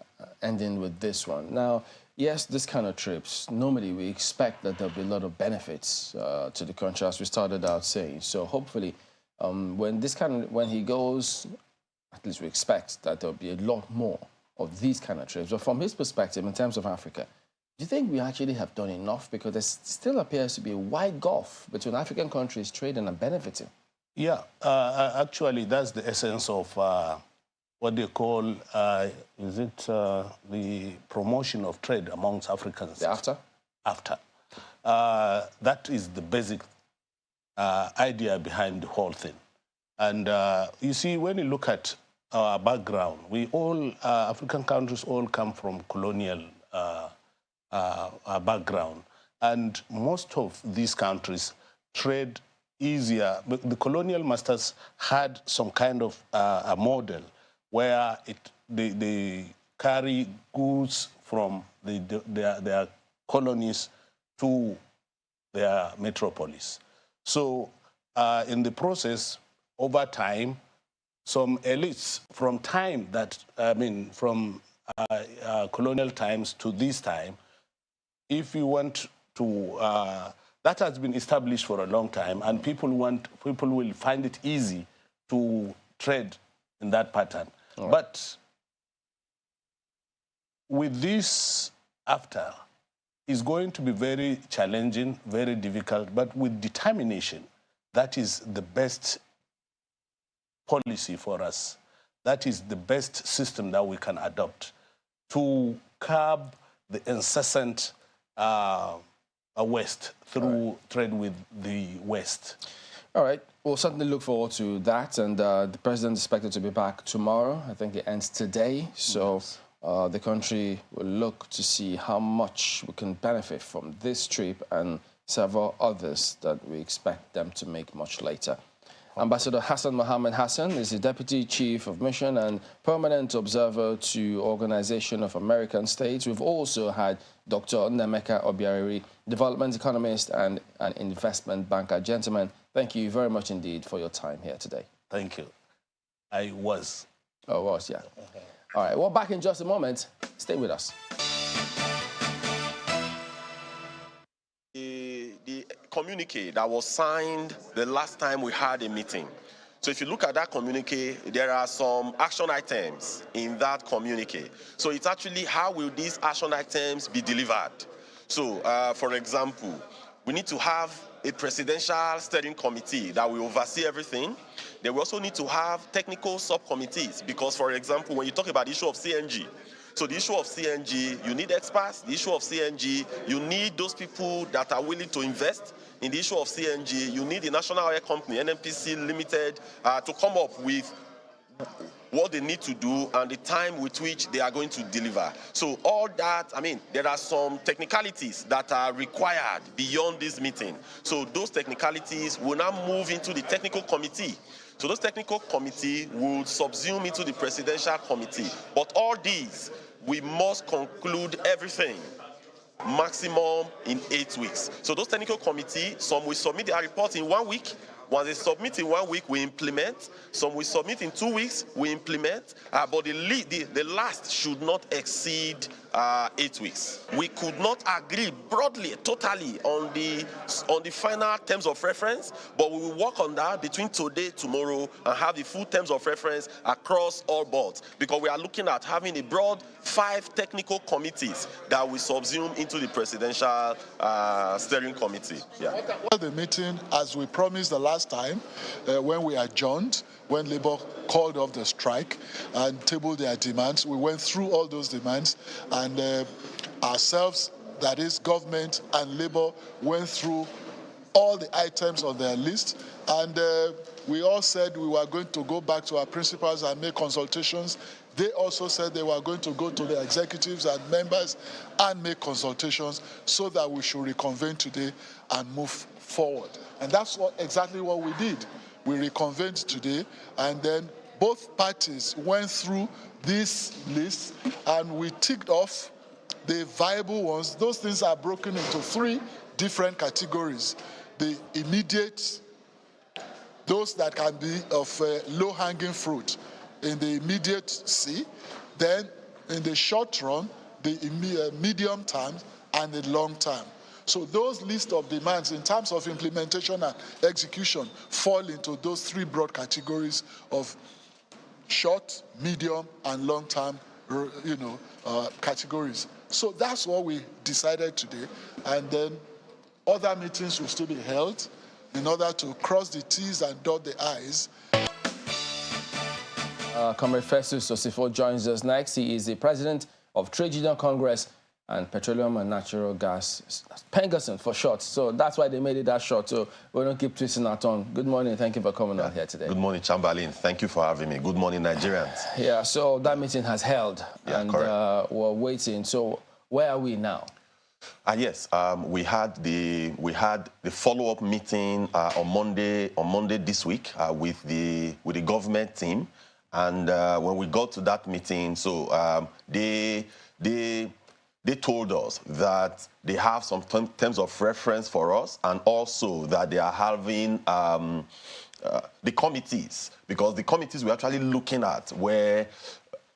ending with this one. Now, yes, this kind of trips, normally we expect that there'll be a lot of benefits to the country, as we started out saying. So hopefully, when he goes, at least we expect that there'll be a lot more of these kind of trips. But from his perspective, in terms of Africa, do you think we actually have done enough? Because there still appears to be a wide gulf between African countries trading and benefiting. Yeah, actually, that's the essence of what they call, the promotion of trade amongst Africans? The AfTA? AfTA. That is the basic idea behind the whole thing. And you see, when you look at our background, we all, African countries all come from colonial background. And most of these countries trade easier. But the colonial masters had some kind of a model where they carry goods from their colonies to their metropolis. So in the process, over time, some elites from colonial times to this time, if you want to, that has been established for a long time, and people will find it easy to trade in that pattern. Right. But with this AfTA, it's going to be very challenging, very difficult, but with determination, that is the best policy for us. That is the best system that we can adopt to curb the incessant West through trade with the West. All right. We'll certainly look forward to that. And the president is expected to be back tomorrow. I think it ends today. So yes. The country will look to see how much we can benefit from this trip and several others that we expect them to make much later. Ambassador Hassan Mohammed Hassan is the Deputy Chief of Mission and Permanent Observer to Organization of American States. We've also had Dr. Nemeka Obiariri, Development Economist and an Investment Banker. Gentlemen, thank you very much indeed for your time here today. Thank you. I was. Oh, was, yeah. Okay. All right, well, back in just a moment. Stay with us. The communique that was signed the last time we had a meeting So if you look at that communique, there are some action items in that communique. So it's actually how will these action items be delivered? So, for example, we need to have a presidential steering committee that will oversee everything. Then we also need to have technical subcommittees because, for example, when you talk about the issue of CNG, so the issue of CNG, you need experts. The issue of CNG, you need those people that are willing to invest. In the issue of CNG, you need the National Oil Company, NNPC Limited, to come up with what they need to do and the time with which they are going to deliver. So all that, I mean, there are some technicalities that are required beyond this meeting. So those technicalities will now move into the technical committee. So those technical committee will subsume into the presidential committee. But all these, we must conclude everything maximum in 8 weeks. So those technical committee, some will submit their report in 1 week. Once they submit in 1 week, we implement. Some will submit in 2 weeks, we implement. But the last should not exceed 8 weeks. We could not agree broadly, totally on the final terms of reference, but we will work on that between today, tomorrow, and have the full terms of reference across all boards, because we are looking at having a broad 5 technical committees that will subsume into the presidential steering committee. Yeah. The meeting, as we promised the last time, when we adjourned, when Labour called off the strike and tabled their demands, we went through all those demands, and ourselves, that is government and Labour, went through all the items on their list, and we all said we were going to go back to our principals and make consultations. They also said they were going to go to the executives and members and make consultations so that we should reconvene today and move forward. And that's exactly what we did. We reconvened today, and then both parties went through this list and we ticked off the viable ones. Those things are broken into 3 different categories. The immediate, those that can be of low-hanging fruit in the immediate C, then in the short run, the medium term, and the long term. So those list of demands in terms of implementation and execution fall into those 3 broad categories of short, medium, and long-term, categories. So that's what we decided today, and then other meetings will still be held in order to cross the T's and dot the I's. Comrade Festus Osifo joins us next. He is the president of Trade Union Congress and Petroleum and Natural Gas, Pengerson for short. So that's why they made it that short. So we don't keep twisting our tongue. Good morning. Thank you for coming out here today. Good morning, Chamberlain. Thank you for having me. Good morning, Nigerians. Yeah, so that meeting has held, and we're waiting. So where are we now? Yes, we had the follow-up meeting on Monday this week with the government team, and when we got to that meeting, so they told us that they have some terms of reference for us, and also that they are having the committees, because the committees we're actually looking at were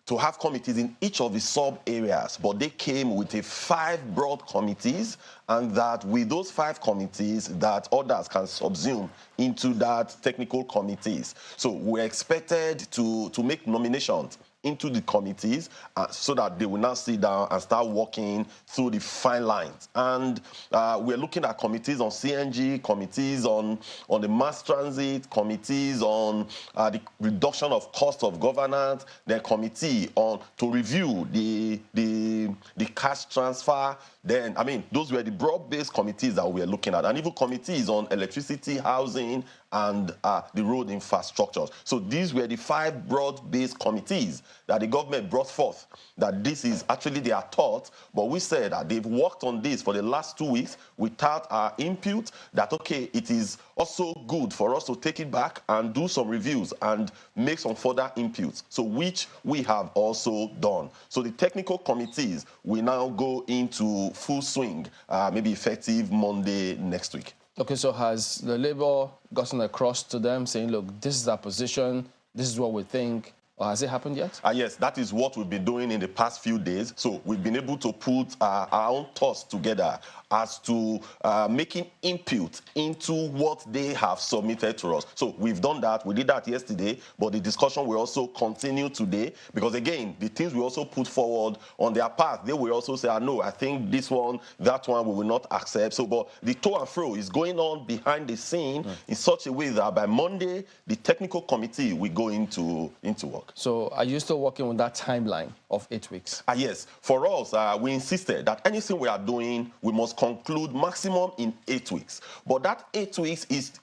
to have committees in each of the sub-areas, but they came with 5 broad committees, and that with those 5 committees, that others can subsume into that technical committees. So we're expected to make nominations into the committees so that they will now sit down and start working through the fine lines. And we're looking at committees on CNG, committees on the mass transit, committees on the reduction of cost of governance, then committee on to review the cash transfer. Then, I mean, those were the broad-based committees that we were looking at, and even committees on electricity, housing, and the road infrastructure. So these were the 5 broad-based committees that the government brought forth, that this is actually their thought, but we said that they've worked on this for the last 2 weeks without our input, that, okay, it is also good for us to take it back and do some reviews and make some further inputs, so which we have also done. So the technical committees will now go into full swing, maybe effective Monday next week. Okay, so has the Labour gotten across to them saying, look, this is our position, this is what we think, Or has it happened yet? Yes, that is what we've been doing in the past few days. So we've been able to put our own thoughts together as to making input into what they have submitted to us. So we've done that. We did that yesterday, but the discussion will also continue today because, again, the things we also put forward on their part, they will also say, no, I think this one, that one, we will not accept. So, but the to and fro is going on behind the scene in such a way that by Monday, the technical committee will go into work. So are you still working with that timeline of 8 weeks? Yes. For us, we insisted that anything we are doing, we must conclude maximum in 8 weeks. But that 8 weeks is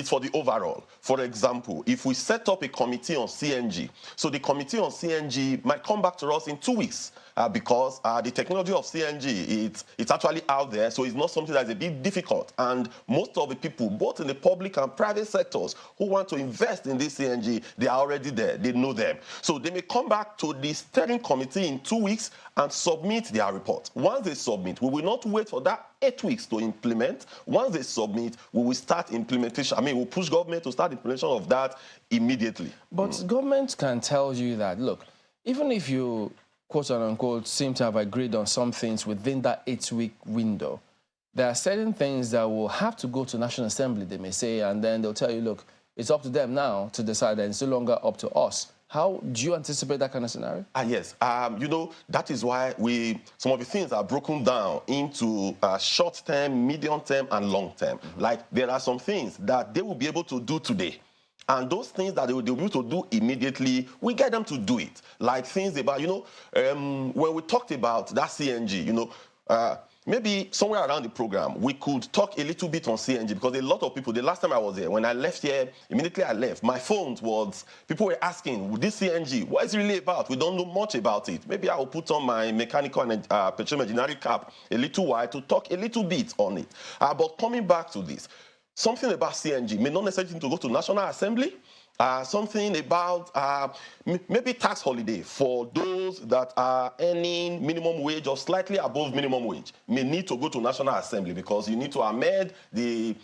for the overall. For example, if we set up a committee on CNG, so the committee on CNG might come back to us in 2 weeks because the technology of CNG, it's actually out there, so it's not something that's a bit difficult. And most of the people, both in the public and private sectors, who want to invest in this CNG, they are already there. They know them. So they may come back to the steering committee in 2 weeks and submit their report. Once they submit, we will not wait for that 8 weeks to implement. Once they submit, we will start implementation. I mean, we'll push government to start implementation of that immediately. But government can tell you that, look, even if you, quote unquote, seem to have agreed on some things within that 8-week window, there are certain things that will have to go to National Assembly, they may say, and then they'll tell you, look, it's up to them now to decide, and it's no longer up to us. How do you anticipate that kind of scenario? Yes. You know, that is why some of the things are broken down into short term, medium term, and long term. Like, there are some things that they will be able to do today. And those things that they will be able to do immediately, we get them to do it. Like things about, when we talked about that CNG, maybe somewhere around the program, we could talk a little bit on CNG because a lot of people, the last time I was here, when I left here, immediately I left, my phone was, people were asking, this CNG, what is it really about? We don't know much about it. Maybe I will put on my mechanical and petroleum engineering cap a little while to talk a little bit on it. But coming back to this, something about CNG may not necessarily need to go to National Assembly. Something about maybe tax holiday for those that are earning minimum wage or slightly above minimum wage may need to go to National Assembly because you need to amend the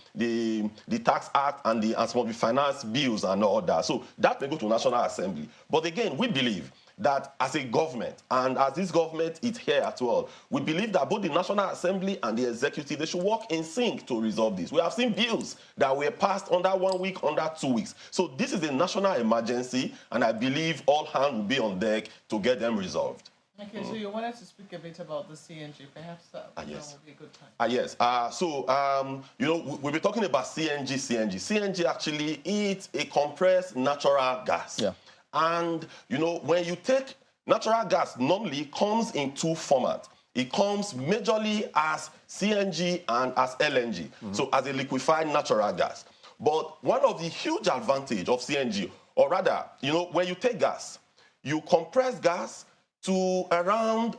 Tax Act and some of the finance bills and all that. So that may go to National Assembly. But again, we believe that as a government, and as this government is here as well, we believe that both the National Assembly and the executive, they should work in sync to resolve this. We have seen bills that were passed under 1 week, under 2 weeks. So this is a national emergency, and I believe all hands will be on deck to get them resolved. Okay, so you wanted to speak a bit about the CNG. Perhaps that yes. will be a good time. Yes. We'll be talking about CNG. CNG actually is a compressed natural gas. Yeah. And, when you take natural gas, normally comes in two formats. It comes majorly as CNG and as LNG, so as a liquefied natural gas. But one of the huge advantage of CNG, or rather, when you take gas, you compress gas to around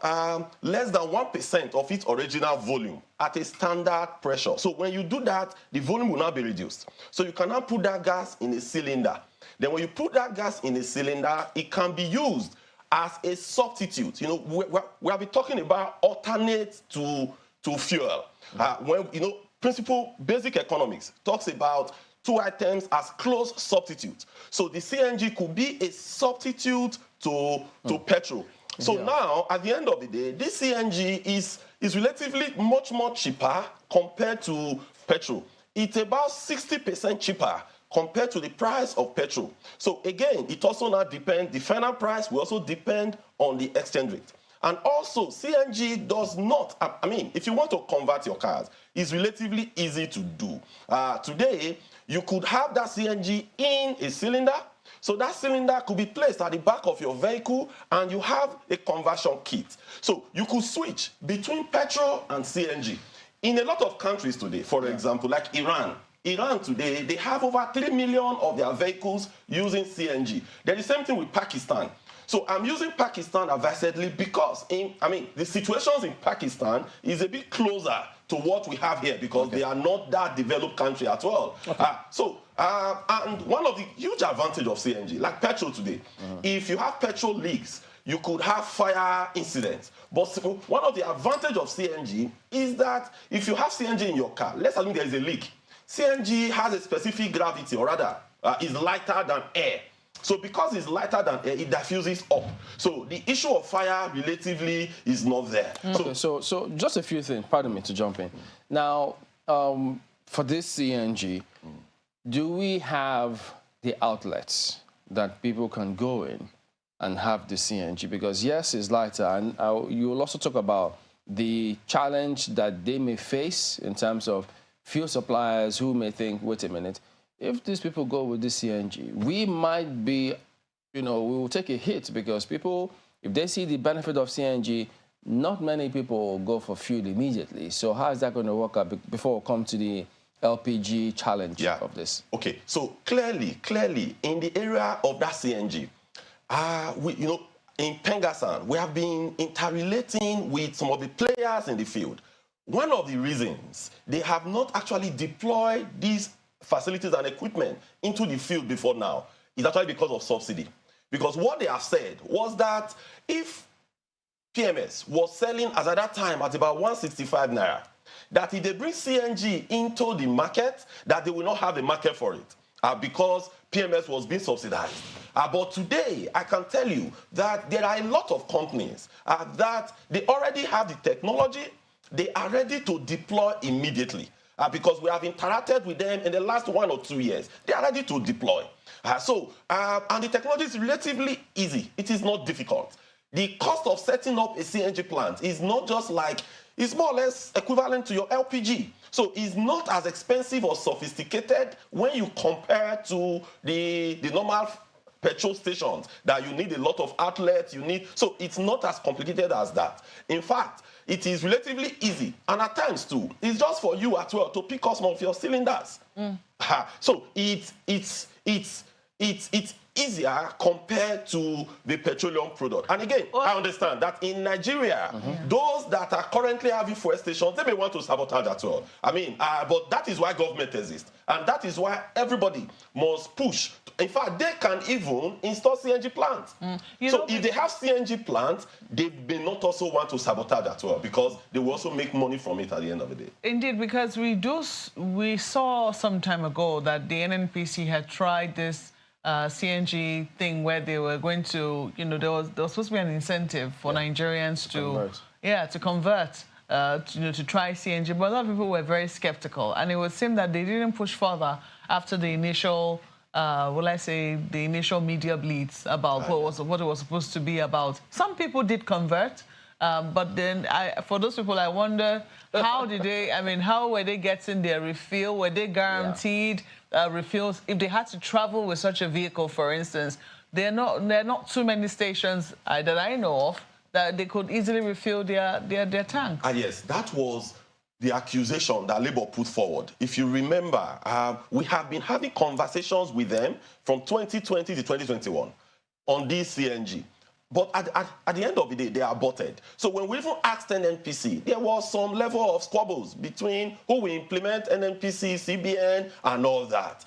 less than 1% of its original volume at a standard pressure. So when you do that, the volume will not be reduced. So you cannot put that gas in a cylinder. Then when you put that gas in a cylinder, it can be used as a substitute. We have been talking about alternate to fuel. Basic economics talks about two items as close substitutes. So the CNG could be a substitute to petrol. So now, at the end of the day, this CNG is relatively much more cheaper compared to petrol. It's about 60% cheaper compared to the price of petrol. So again, it also now depends, the final price will also depend on the exchange rate. And also, CNG does not, if you want to convert your cars, it's relatively easy to do. Today, you could have that CNG in a cylinder. So that cylinder could be placed at the back of your vehicle and you have a conversion kit. So you could switch between petrol and CNG. In a lot of countries today, for example, like Iran today, they have over 3 million of their vehicles using CNG. There's the same thing with Pakistan. So I'm using Pakistan advisedly because, the situations in Pakistan is a bit closer to what we have here because they are not that developed country at all. And one of the huge advantage of CNG, like petrol today, if you have petrol leaks, you could have fire incidents. But one of the advantage of CNG is that if you have CNG in your car, let's assume there is a leak. CNG has a specific gravity, or rather, is lighter than air. So because it's lighter than air, it diffuses up. So the issue of fire relatively is not there. Okay, so just a few things, pardon me to jump in. Now, for this CNG, do we have the outlets that people can go in and have the CNG? Because yes, it's lighter, and you will also talk about the challenge that they may face in terms of fuel suppliers who may think, wait a minute, if these people go with the CNG, we might be, we will take a hit because people, if they see the benefit of CNG, not many people will go for fuel immediately. So how is that going to work out before we come to the LPG challenge of this? Okay, so clearly, in the area of that CNG, in Pengassan, we have been interrelating with some of the players in the field. One of the reasons they have not actually deployed these facilities and equipment into the field before now is actually because of subsidy. Because what they have said was that if PMS was selling as at that time at about 165 naira, that if they bring CNG into the market, that they will not have a market for it because PMS was being subsidized. But today, I can tell you that there are a lot of companies that they already have the technology, they are ready to deploy immediately because we have interacted with them in the last 1 or 2 years. They are ready to deploy. And the technology is relatively easy. It is not difficult. The cost of setting up a CNG plant is not just like, it's more or less equivalent to your LPG. So it's not as expensive or sophisticated when you compare to the normal petrol stations that you need a lot of outlets, so it's not as complicated as that. In fact, it is relatively easy, and at times too, it's just for you as well to pick up some of your cylinders. So it's easier compared to the petroleum product. And again, I understand that in Nigeria, those that are currently having fuel stations, they may want to sabotage as well. But that is why government exists. And that is why everybody must push. In fact, they can even install CNG plants. So if they have CNG plants, they may not also want to sabotage as well because they will also make money from it at the end of the day. Indeed, because we saw some time ago that the NNPC had tried this CNG thing where they were going to, there was supposed to be an incentive for Nigerians to convert, to try CNG. But a lot of people were very skeptical, and it would seem that they didn't push further after the initial, the initial media bleeds about what it was supposed to be about. Some people did convert, but then for those people, I wonder how did they? How were they getting their refill? Were they guaranteed refills? If they had to travel with such a vehicle, for instance, there are not too many stations that I know of that they could easily refill their tanks. Yes, that was the accusation that Labour put forward. If you remember, we have been having conversations with them from 2020 to 2021 on this CNG. But at the end of the day, they are aborted. So when we even asked NNPC, there was some level of squabbles between who will implement NNPC, CBN, and all that.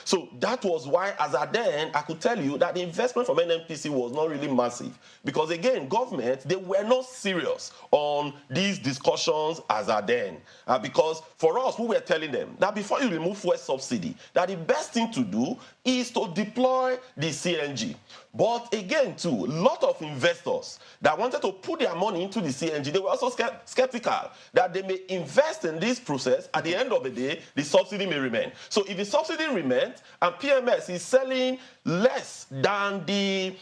So that was why, as at then, I could tell you that the investment from NNPC was not really massive. Because again, government, they were not serious on these discussions as at then. Because for us, we were telling them that before you remove fuel subsidy, that the best thing to do is to deploy the CNG. But again, too, a lot of investors that wanted to put their money into the CNG, they were also skeptical that they may invest in this process. At the end of the day, the subsidy may remain. So if the subsidy remains and PMS is selling less than the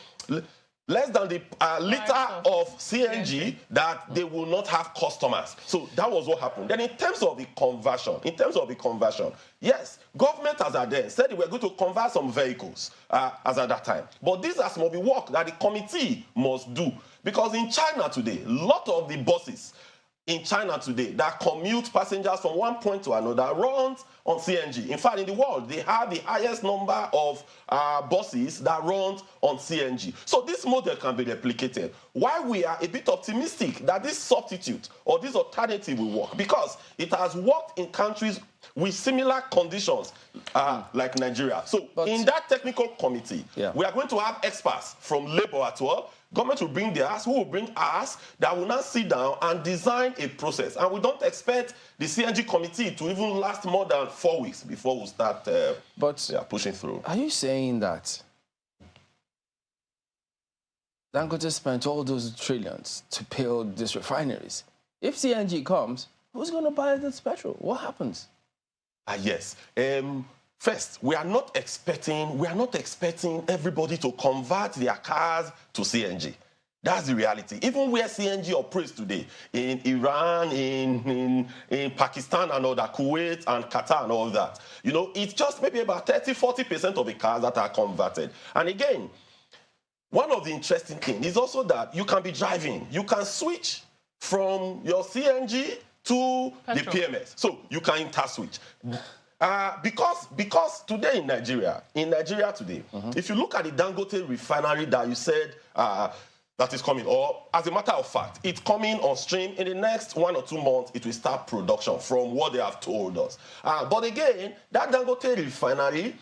liter of CNG, that they will not have customers. So that was what happened. Then in terms of the conversion, yes, government as at then said they were going to convert some vehicles as at that time. But these are some of the work that the committee must do. Because in China today, a lot of the buses in China today that commute passengers from one point to another runs on CNG. In fact, in the world, they have the highest number of buses that run on CNG. So this model can be replicated. Why we are a bit optimistic that this substitute or this alternative will work? Because it has worked in countries with similar conditions like Nigeria. So in that technical committee, we are going to have experts from Labour as well. Government will bring theirs, who will bring ours, that will now sit down and design a process. And we don't expect the CNG committee to even last more than 4 weeks before we start pushing through. Are you saying that Dangote spent all those trillions to build these refineries. If CNG comes, who's going to buy this petrol? What happens? Yes. First, we are not expecting everybody to convert their cars to CNG. That's the reality. Even where CNG operates today, in Iran, in Pakistan and all that, Kuwait and Qatar and all that, you know, it's just maybe about 30–40% of the cars that are converted. And again, one of the interesting things is also that you can be driving. You can switch from your CNG to the PMS. So you can inter-switch. Because today in Nigeria today, if you look at the Dangote refinery that you said that is coming, or as a matter of fact, it's coming on stream in the next 1 or 2 months, it will start production from what they have told us. But again, that Dangote refinery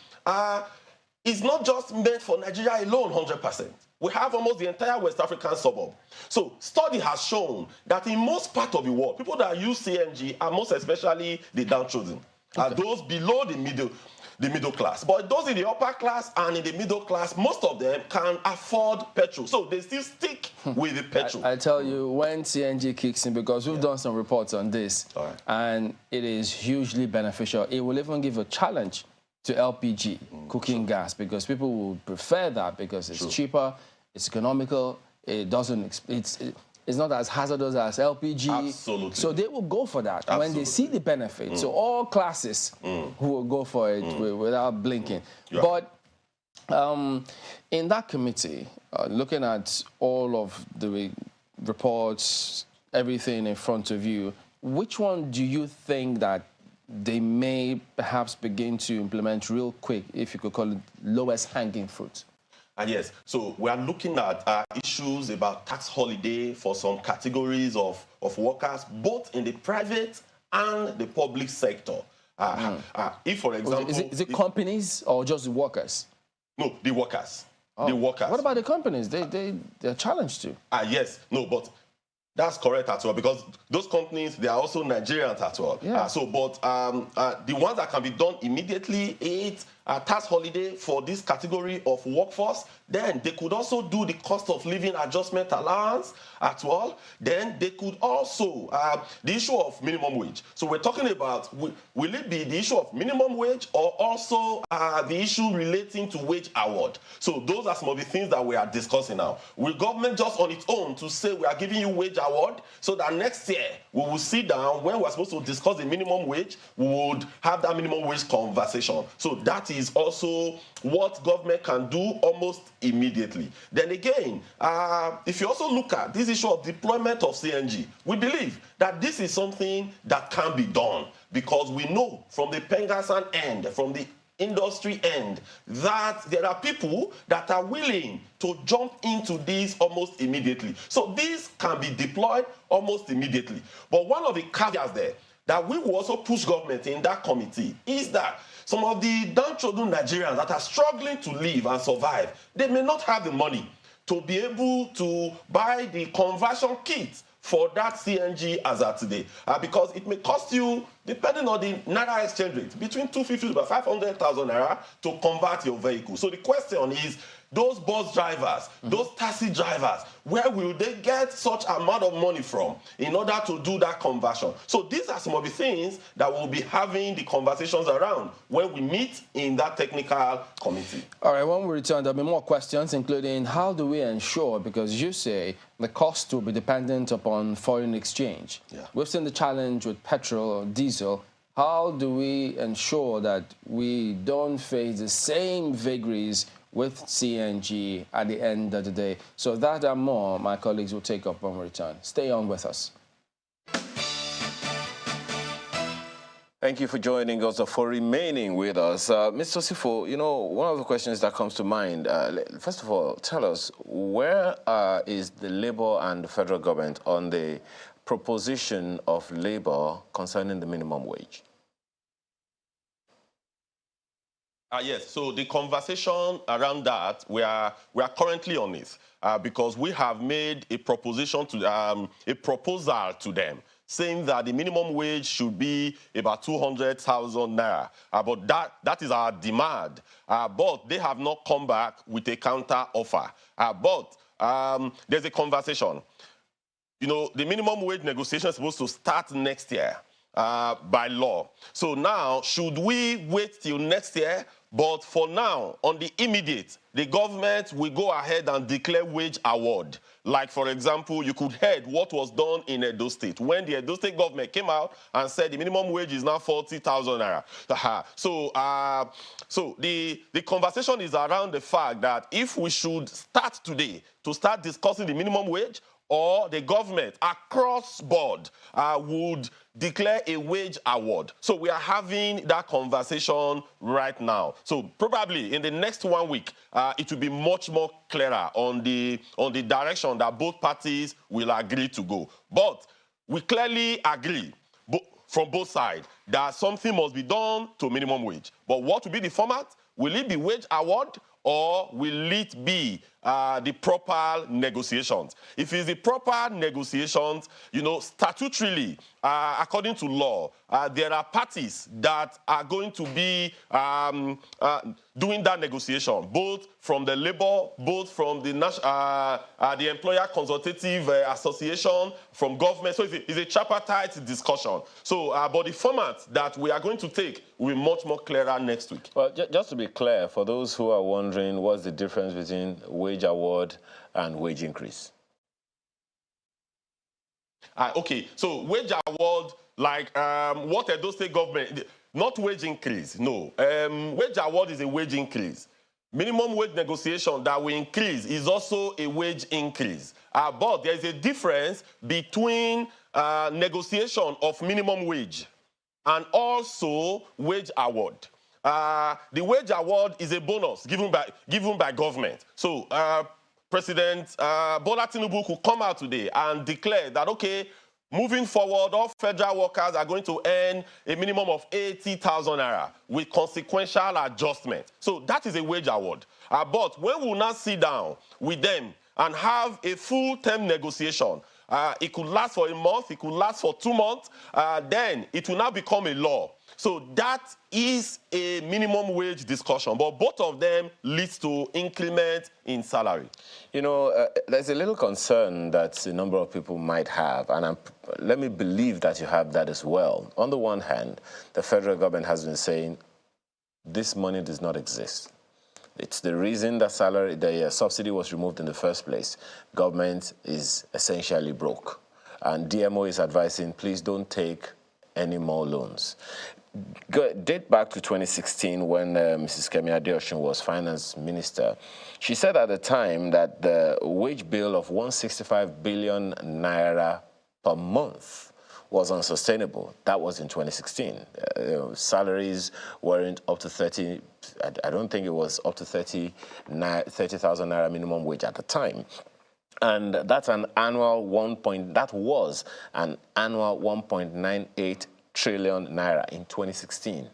is not just meant for Nigeria alone 100%. We have almost the entire West African suburb. So study has shown that in most parts of the world, people that use CNG are most especially the downtrodden. Those below the middle class. But those in the upper class and in the middle class, most of them can afford petrol. So they still stick with the petrol. I tell you, when CNG kicks in, because we've done some reports on this, and it is hugely beneficial. It will even give a challenge to LPG, cooking gas, because people will prefer that because it's cheaper, it's economical, it doesn't, it's not as hazardous as LPG. Absolutely. So they will go for that when they see the benefit. So all classes who will go for it without blinking. But in that committee, looking at all of the reports, everything in front of you, which one do you think that they may perhaps begin to implement real quick, if you could call it lowest hanging fruit? Yes, so we are looking at issues about tax holiday for some categories of workers, both in the private and the public sector. If, for example... Is it companies or just the workers? No, the workers. The workers. What about the companies? They're challenged too. Yes, no, but that's correct as well, because those companies, they are also Nigerians as well. Yeah. The ones that can be done immediately, it's a tax holiday for this category of workforce. Then they could also do the cost of living adjustment allowance as well. Then they could also, the issue of minimum wage. So we're talking about, will it be the issue of minimum wage or also the issue relating to wage award? So those are some of the things that we are discussing now. Will government just on its own to say we are giving you wage award so that next year we will sit down when we're supposed to discuss the minimum wage, we would have that minimum wage conversation. So that is also what government can do almost immediately. Then again, if you also look at this issue of deployment of CNG, we believe that this is something that can be done because we know from the Pengasan end, from the industry end, that there are people that are willing to jump into this almost immediately. So this can be deployed almost immediately. But one of the caveats there that we will also push government in that committee is that some of the downtrodden Nigerians that are struggling to live and survive, they may not have the money to be able to buy the conversion kit for that CNG as of today, because it may cost you, depending on the Naira exchange rate, between 250 to 500,000 Naira to convert your vehicle. So the question is, those bus drivers, those taxi drivers, where will they get such amount of money from in order to do that conversion? So these are some of the things that we'll be having the conversations around when we meet in that technical committee. All right, when we return, there'll be more questions, including how do we ensure, because you say the cost will be dependent upon foreign exchange. Yeah. We've seen the challenge with petrol or diesel. How do we ensure that we don't face the same vagaries with CNG at the end of the day? So that and more, my colleagues will take up when we return. Stay on with us. Thank you for joining us, or for remaining with us. Mr. Sifo, you know, one of the questions that comes to mind, first of all, tell us, where is the Labour and the federal government on the proposition of Labour concerning the minimum wage? Yes, so the conversation around that, we are currently on it because we have made a proposition to a proposal to them saying that the minimum wage should be about 200,000 naira. But that is our demand. But they have not come back with a counter offer. But there's a conversation. You know, the minimum wage negotiation is supposed to start next year by law. So now, should we wait till next year? But for now, on the immediate, the government will go ahead and declare wage award. Like, for example, you could heard what was done in Edo State when the Edo State government came out and said the minimum wage is now 40,000 naira. So the conversation is around the fact that if we should start today to start discussing the minimum wage, or the government across board would declare a wage award. So we are having that conversation right now. So probably in the next 1 week, it will be much more clearer on the direction that both parties will agree to go. But we clearly agree from both sides that something must be done to minimum wage. But what will be the format? Will it be wage award, or will it be the proper negotiations? If it's the proper negotiations, you know, statutorily, according to law, there are parties that are going to be doing that negotiation, both from the labor, both from the employer consultative association, from government. So it's a tripartite discussion. So, but the format that we are going to take will be much more clearer next week. Well, just to be clear, for those who are wondering what's the difference between wage award and wage increase. Okay, so wage award, like what Edo State government, not wage increase, no. Wage award is a wage increase. Minimum wage negotiation that will increase is also a wage increase. But there is a difference between negotiation of minimum wage and also wage award. The wage award is a bonus given by government. So President Bola Tinubu could come out today and declare that, okay, moving forward, all federal workers are going to earn a minimum of 80,000 naira with consequential adjustment. So that is a wage award. But when we will now sit down with them and have a full-term negotiation, it could last for a month, it could last for 2 months, then it will now become a law. So that is a minimum wage discussion, but both of them leads to increment in salary. You know, there's a little concern that a number of people might have, and let me believe that you have that as well. On the one hand, the federal government has been saying this money does not exist. It's the reason that the subsidy was removed in the first place. Government is essentially broke. And DMO is advising, please don't take any more loans. Date back to 2016 when Mrs. Kemi Adeosun was finance minister. She said at the time that the wage bill of 165 billion naira per month was unsustainable. That was in 2016. Salaries weren't up to 30, I don't think it was up to 30,000 naira minimum wage at the time. And that's an annual that was an annual 1.98 trillion naira in 2016.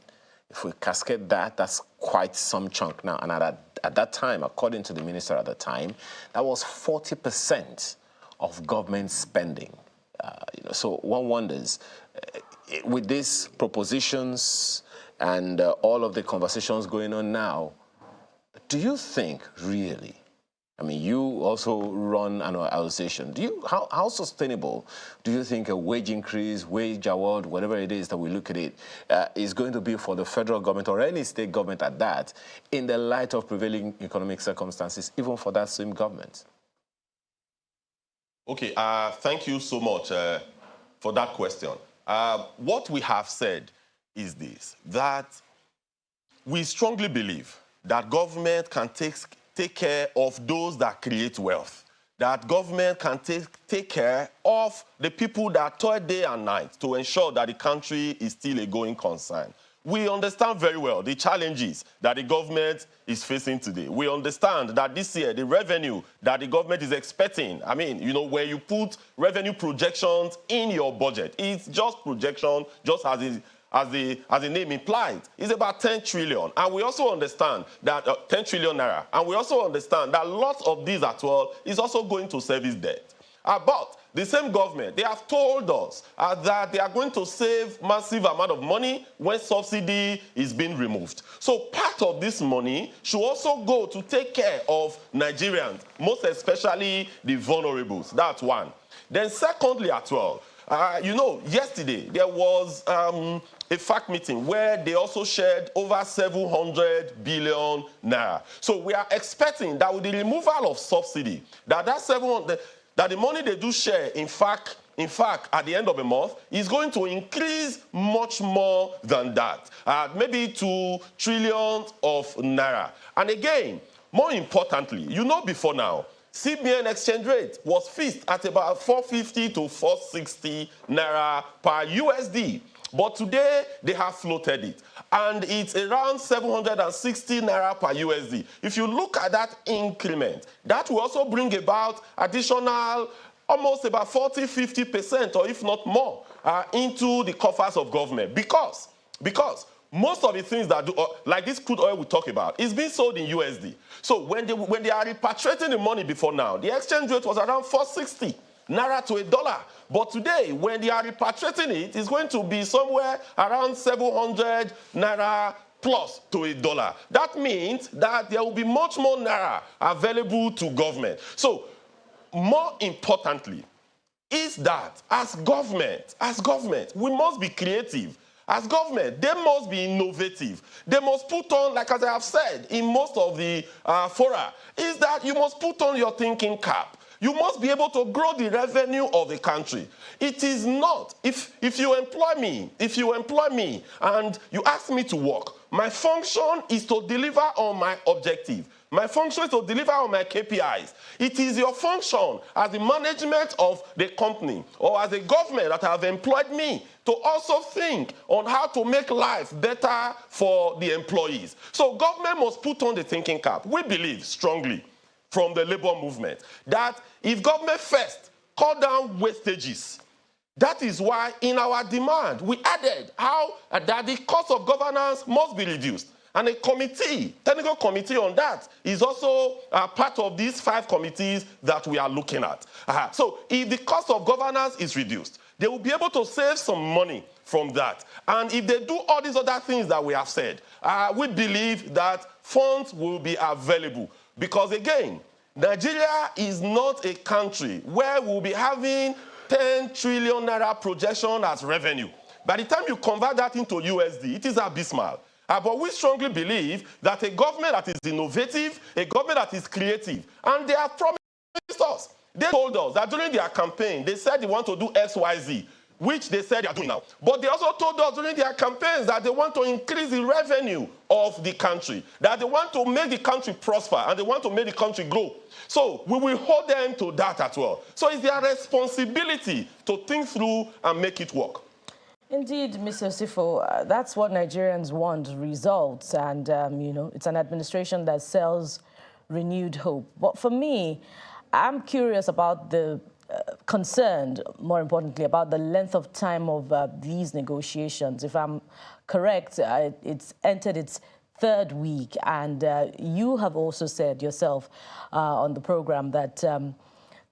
If we cascade that, that's quite some chunk now. And at that time, according to the minister at the time, that was 40% of government spending. So one wonders, with these propositions and all of the conversations going on now, do you think really, I mean, you also run an organization. How sustainable do you think a wage increase, wage award, whatever it is that we look at it, is going to be for the federal government or any state government at that, in the light of prevailing economic circumstances, even for that same government? Okay, thank you so much for that question. What we have said is this, that we strongly believe that government can take care of those that create wealth, that government can take care of the people that toil day and night to ensure that the country is still a going concern. We understand very well the challenges that the government is facing today. We understand that this year, the revenue that the government is expecting, I mean, you know, when you put revenue projections in your budget, it's just projection, just as the name implies, it's about 10 trillion. And we also understand that 10 trillion naira. And we also understand that lots of these as well is also going to service debt. But the same government, they have told us that they are going to save massive amount of money when subsidy is being removed. So part of this money should also go to take care of Nigerians, most especially the vulnerables. That's one. Then secondly as well, you know, yesterday there was a FAC meeting where they also shared over 700 billion naira. So we are expecting that with the removal of subsidy, that the money they do share, in fact, at the end of the month, is going to increase much more than that, maybe 2 trillion of naira. And again, more importantly, you know before now, CBN exchange rate was fixed at about 450 to 460 naira per USD. But today, they have floated it. And it's around 760 naira per USD. If you look at that increment, that will also bring about additional almost about 40–50%, or if not more, into the coffers of government. Because most of the things that do, like this crude oil we talk about, is being sold in USD. So when they are repatriating the money before now, the exchange rate was around 460 naira to $1. But today, when they are repatriating it, it's going to be somewhere around 700 naira plus to $1. That means that there will be much more naira available to government. So more importantly is that as government, we must be creative. As government, they must be innovative. They must put on, like as I have said in most of the fora, is that you must put on your thinking cap. You must be able to grow the revenue of the country. It is not, if you employ me and you ask me to work, my function is to deliver on my objective. My function is to deliver on my KPIs. It is your function as the management of the company or as a government that have employed me to also think on how to make life better for the employees. So government must put on the thinking cap. We believe strongly from the labor movement that if government first cut down wastages, that is why in our demand we added how that the cost of governance must be reduced. And a committee, technical committee on that, is also part of these 5 committees that we are looking at. So if the cost of governance is reduced, they will be able to save some money from that. And if they do all these other things that we have said, we believe that funds will be available. Because again, Nigeria is not a country where we'll be having 10 trillion naira projection as revenue. By the time you convert that into USD, it is abysmal. But we strongly believe that a government that is innovative, a government that is creative, and they have promised us. They told us that during their campaign, they said they want to do XYZ, which they said they are doing now. But they also told us during their campaigns that they want to increase the revenue of the country, that they want to make the country prosper, and they want to make the country grow. So we will hold them to that as well. So it's their responsibility to think through and make it work. Indeed, Mr. Sifo, that's what Nigerians want, results. And, you know, it's an administration that sells renewed hope. But for me, I'm curious about the concerned, more importantly, about the length of time of these negotiations. If I'm correct, it's entered its 3rd week. And you have also said yourself on the program that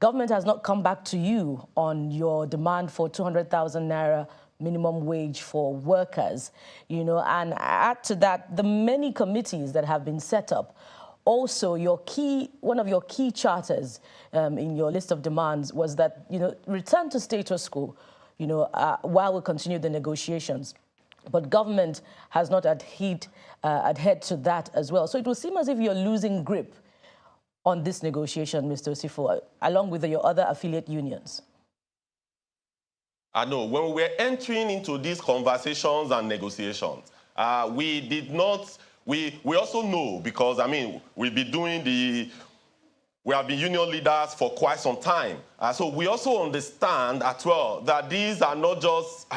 government has not come back to you on your demand for 200,000 naira minimum wage for workers, you know, and add to that the many committees that have been set up. Also, one of your key charters in your list of demands was that, you know, return to status quo, you know, while we continue the negotiations. But government has not adhered to that as well. So it will seem as if you're losing grip on this negotiation, Mr. Sifo, along with your other affiliate unions. I know when we were entering into these conversations and negotiations, we did not, we also know, because I mean, we have been union leaders for quite some time. So we also understand as well that these are not just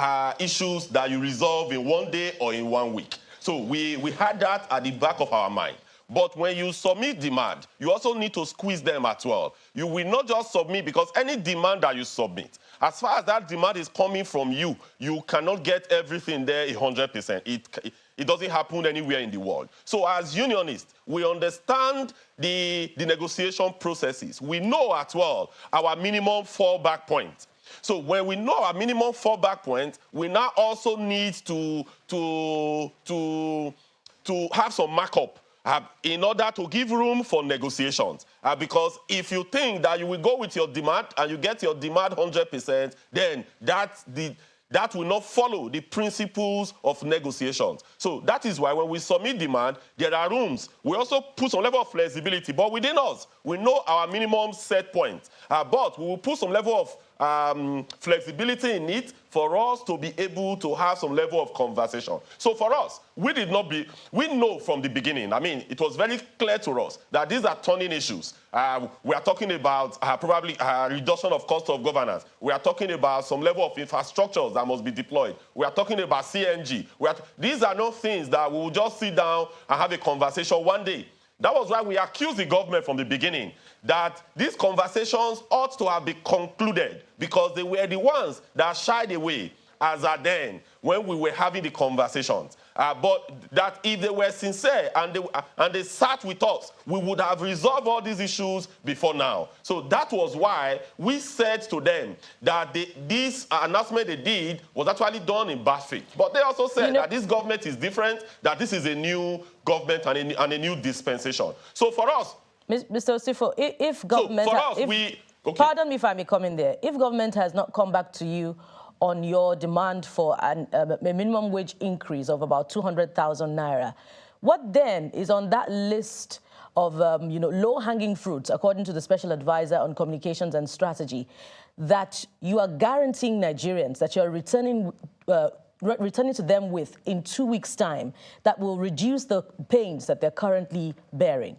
issues that you resolve in one day or in 1 week. So we had that at the back of our mind. But when you submit demand, you also need to squeeze them as well. You will not just submit, because any demand that you submit, as far as that demand is coming from you, you cannot get everything there 100%. It doesn't happen anywhere in the world. So as unionists, we understand the negotiation processes. We know as well our minimum fallback point. So when we know our minimum fallback point, we now also need to have some markup in order to give room for negotiations. Because if you think that you will go with your demand and you get your demand 100%, then that will not follow the principles of negotiations. So that is why when we submit demand, there are rooms. We also put some level of flexibility, but within us, we know our minimum set point. But we will put some level of flexibility in it for us to be able to have some level of conversation. So for us, we know from the beginning, I mean, it was very clear to us that these are turning issues. We are talking about probably reduction of cost of governance. We are talking about some level of infrastructures that must be deployed. We are talking about CNG. These are not things that we will just sit down and have a conversation one day. That was why we accused the government from the beginning that these conversations ought to have been concluded because they were the ones that shied away as at then when we were having the conversations. But that if they were sincere and they sat with us, we would have resolved all these issues before now. So that was why we said to them that this announcement they did was actually done in bad faith. But they also said that this government is different, that this is a new government and a new dispensation. So for us, Mr. Osifo, if government... So for us, okay. Pardon me if I may come in there. If government has not come back to you on your demand for a minimum wage increase of about 200,000 naira, what then is on that list of low-hanging fruits, according to the Special Advisor on Communications and Strategy, that you are guaranteeing Nigerians that you're returning to them with in 2 weeks' time that will reduce the pains that they're currently bearing?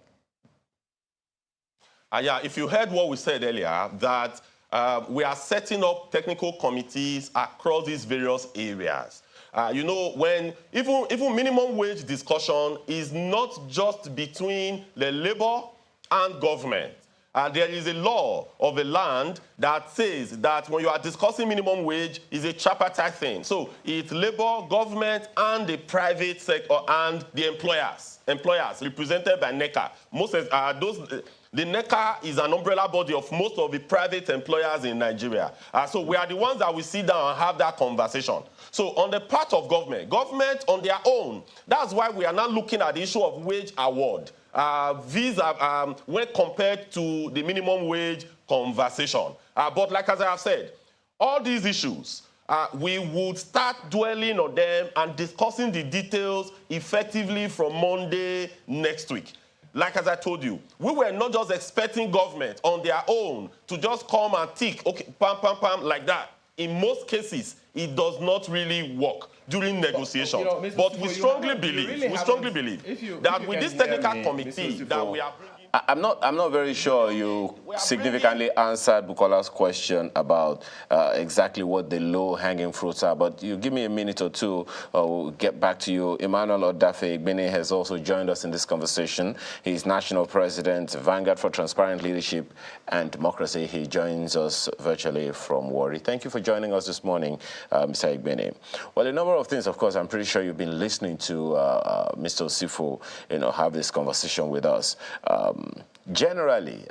Yeah, if you heard what we said earlier, that we are setting up technical committees across these various areas. When even minimum wage discussion is not just between the labor and government. There is a law of the land that says that when you are discussing minimum wage, it's a tripartite thing. So it's labor, government, and the private sector and the employers represented by NECA. The NECA is an umbrella body of most of the private employers in Nigeria. So we are the ones that will sit down and have that conversation. So on the part of government on their own, that's why we are now looking at the issue of wage award. When compared to the minimum wage conversation. But like as I have said, all these issues, we would start dwelling on them and discussing the details effectively from Monday next week. Like as I told you, we were not just expecting government on their own to just come and tick, okay, pam, pam, pam, like that. In most cases, it does not really work during negotiations. But we strongly believe that with this technical committee that we are bringing... I'm not very sure you significantly answered Bukola's question about exactly what the low-hanging fruits are, but you give me a minute or two, we'll get back to you. Emmanuel Odafe-Igbene has also joined us in this conversation. He's National President, Vanguard for Transparent Leadership and Democracy. He joins us virtually from Warri. Thank you for joining us this morning, Mr. Igbene. Well, a number of things, of course, I'm pretty sure you've been listening to Mr. Osifo, have this conversation with us. Generally,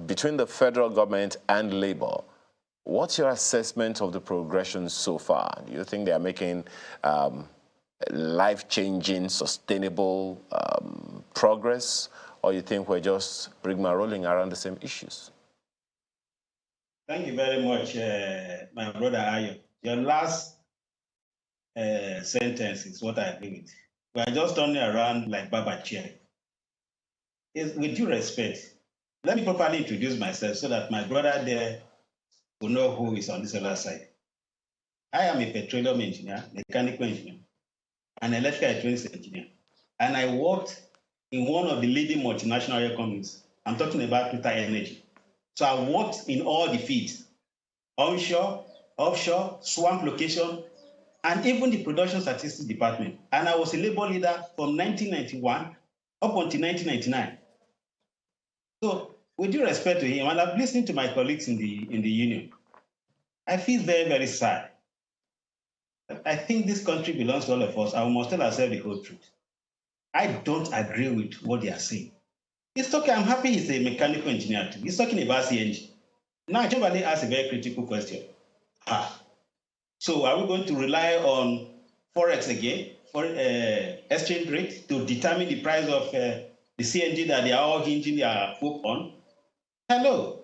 between the federal government and labor, what's your assessment of the progression so far? Do you think they are making life-changing, sustainable progress, or you think we're just rigmaroling around the same issues? Thank you very much, my brother Ayo. Your last sentence is what I agree with. We are just turning around like Baba Chair. With due respect, let me properly introduce myself so that my brother there will know who is on this other side. I am a petroleum engineer, mechanical engineer, an electrical electronics engineer, and I worked in one of the leading multinational oil companies. I'm talking about Total Energy. So I worked in all the fields, onshore, offshore, swamp location, and even the production statistics department. And I was a labor leader from 1991 up until 1999. So, with due respect to him, and I've listened to my colleagues in the union, I feel very, very sad I think this country belongs to all of us, and we must tell ourselves the whole truth. I don't agree with what they are saying. It's okay, I'm happy he's a mechanical engineer too. He's talking about CNG. Now, Chambali asked a very critical question. So are we going to rely on Forex again, for exchange rate, to determine the price of the CNG that they are all hinging their hope on? Hello.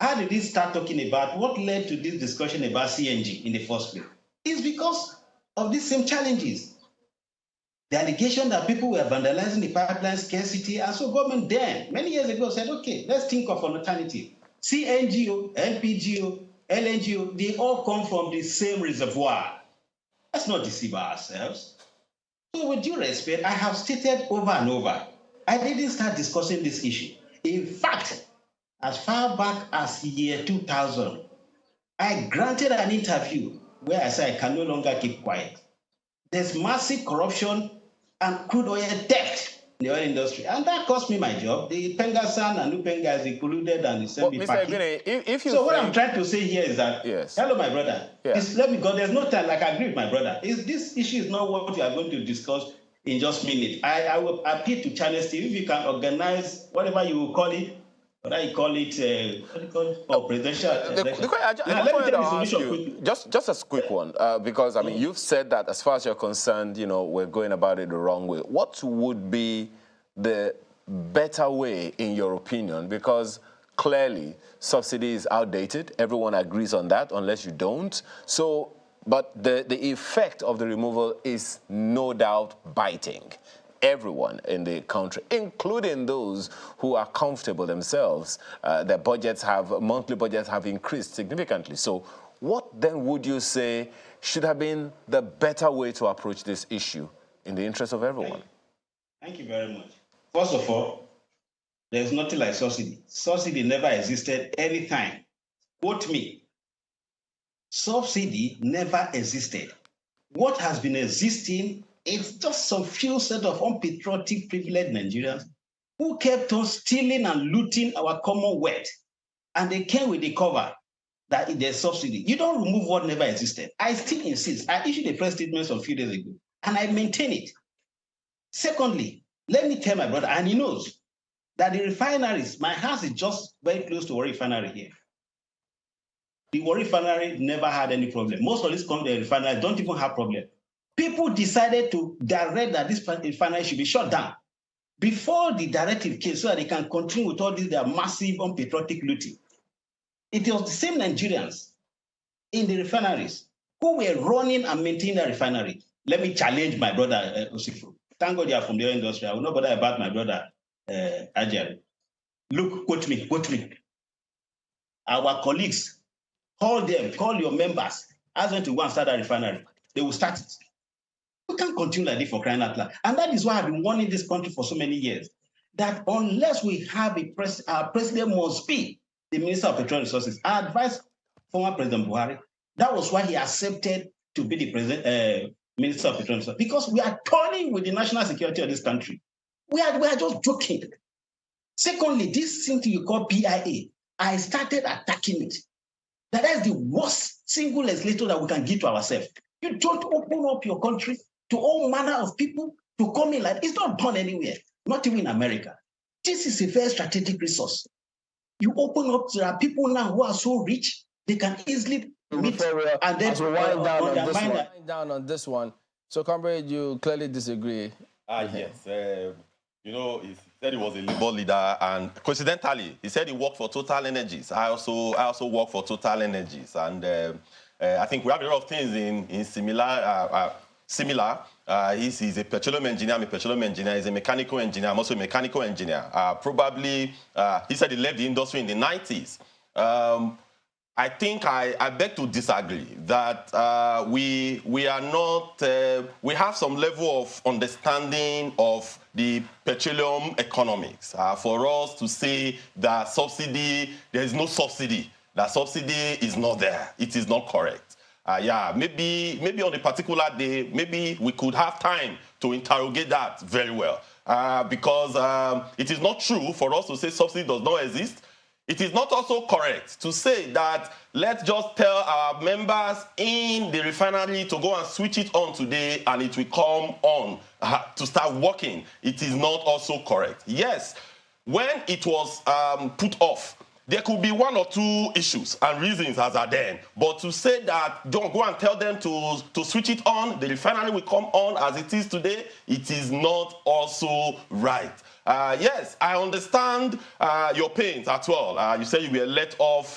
How did they start talking about what led to this discussion about CNG in the first place? It's because of these same challenges. The allegation that people were vandalizing the pipeline scarcity, and so government then, many years ago, said, okay, let's think of an alternative. CNGO, LPGO, LNGO, they all come from the same reservoir. Let's not deceive ourselves. So with due respect, I have stated over and over, I didn't start discussing this issue. In fact, as far back as year 2000, I granted an interview where I said I can no longer keep quiet. There's massive corruption and crude oil theft in the oil industry, and that cost me my job. The Pengasan and Lupengas, they colluded and they sent me packing. So what I'm trying to say here is that, hello, my brother. Let me go. There's no time. Like I agree with my brother. This issue is not what we are going to discuss in just minutes. I will appeal to Channel Steve if you can organize whatever you will call it. What I call it, what do you call it? Oh, presidential. I just wanted to ask you, just a quick one, because I mean, you've said that as far as you're concerned, you know, we're going about it the wrong way. What would be the better way, in your opinion? Because clearly, subsidy is outdated. Everyone agrees on that, unless you don't. So, but the effect of the removal is no doubt biting everyone in the country, including those who are comfortable themselves. Their budgets monthly budgets have increased significantly. So what then would you say should have been the better way to approach this issue in the interest of everyone? Thank you very much. First of all, there's nothing like subsidy. Subsidy never existed anytime. Quote me. Subsidy never existed. What has been existing, it's just some few set of unpatriotic, privileged Nigerians who kept on stealing and looting our common wealth. And they came with the cover that there's subsidy. You don't remove what never existed. I still insist. I issued a press statement a few days ago, and I maintain it. Secondly, let me tell my brother, and he knows, that the refineries, my house is just very close to a refinery here. The Warri refinery never had any problem. Most of these refineries don't even have problem. People decided to direct that this refinery should be shut down before the directive came so that they can continue with all this their massive unpatriotic looting. It was the same Nigerians in the refineries who were running and maintaining the refinery. Let me challenge my brother, Osifu. Thank God you are from the oil industry. I will not bother about my brother, Ajay. Look, quote me. Our colleagues, call them, call your members, ask them to go and start a refinery. They will start it. We can't continue like this for crying out loud. And that is why I've been warning this country for so many years, that unless we have our president must be the Minister of Petroleum Resources. I advised former President Buhari. That was why he accepted to be the Minister of Petroleum Resources, because we are toiling with the national security of this country. We are just joking. Secondly, this thing you call PIA, I started attacking it. That is the worst single legislator that we can give to ourselves. You don't open up your country to all manner of people to come in like it's not done anywhere, not even in America. This is a very strategic resource. You open up, there are people now who are so rich, they can easily meet and then wind down on this one. So, comrade, you clearly disagree. Yes. You know, he said he was a Labour leader, and coincidentally, he said he worked for Total Energies. I also work for Total Energies, and I think we have a lot of things in similar. He's a petroleum engineer. I'm a petroleum engineer. He's a mechanical engineer. I'm also a mechanical engineer. He said he left the industry in the 90s. I think I beg to disagree that we are not, we have some level of understanding of the petroleum economics. For us to say that there is no subsidy, that subsidy is not there, it is not correct. Maybe on a particular day, maybe we could have time to interrogate that very well. Because it is not true for us to say subsidy does not exist. It is not also correct to say that let's just tell our members in the refinery to go and switch it on today and it will come on to start working. It is not also correct. Yes, when it was put off, there could be one or two issues and reasons as are then. But to say that don't go and tell them to switch it on, the refinery will come on as it is today, it is not also right. Yes, I understand your pains as well. You say you were let off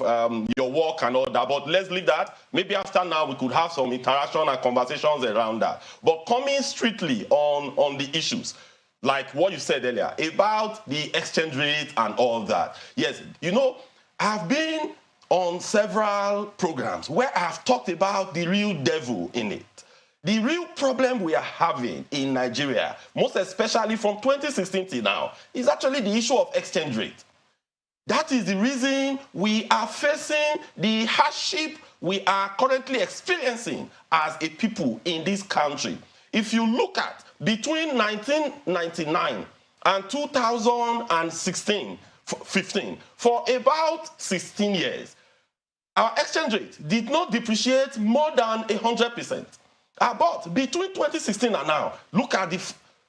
your work and all that, but let's leave that. Maybe after now we could have some interaction and conversations around that. But coming strictly on the issues, like what you said earlier about the exchange rate and all that. Yes, you know, I've been on several programs where I've talked about the real devil in it. The real problem we are having in Nigeria, most especially from 2016 till now, is actually the issue of exchange rate. That is the reason we are facing the hardship we are currently experiencing as a people in this country. If you look at between 1999 and 2015, for about 16 years, our exchange rate did not depreciate more than 100%. But between 2016 and now, look at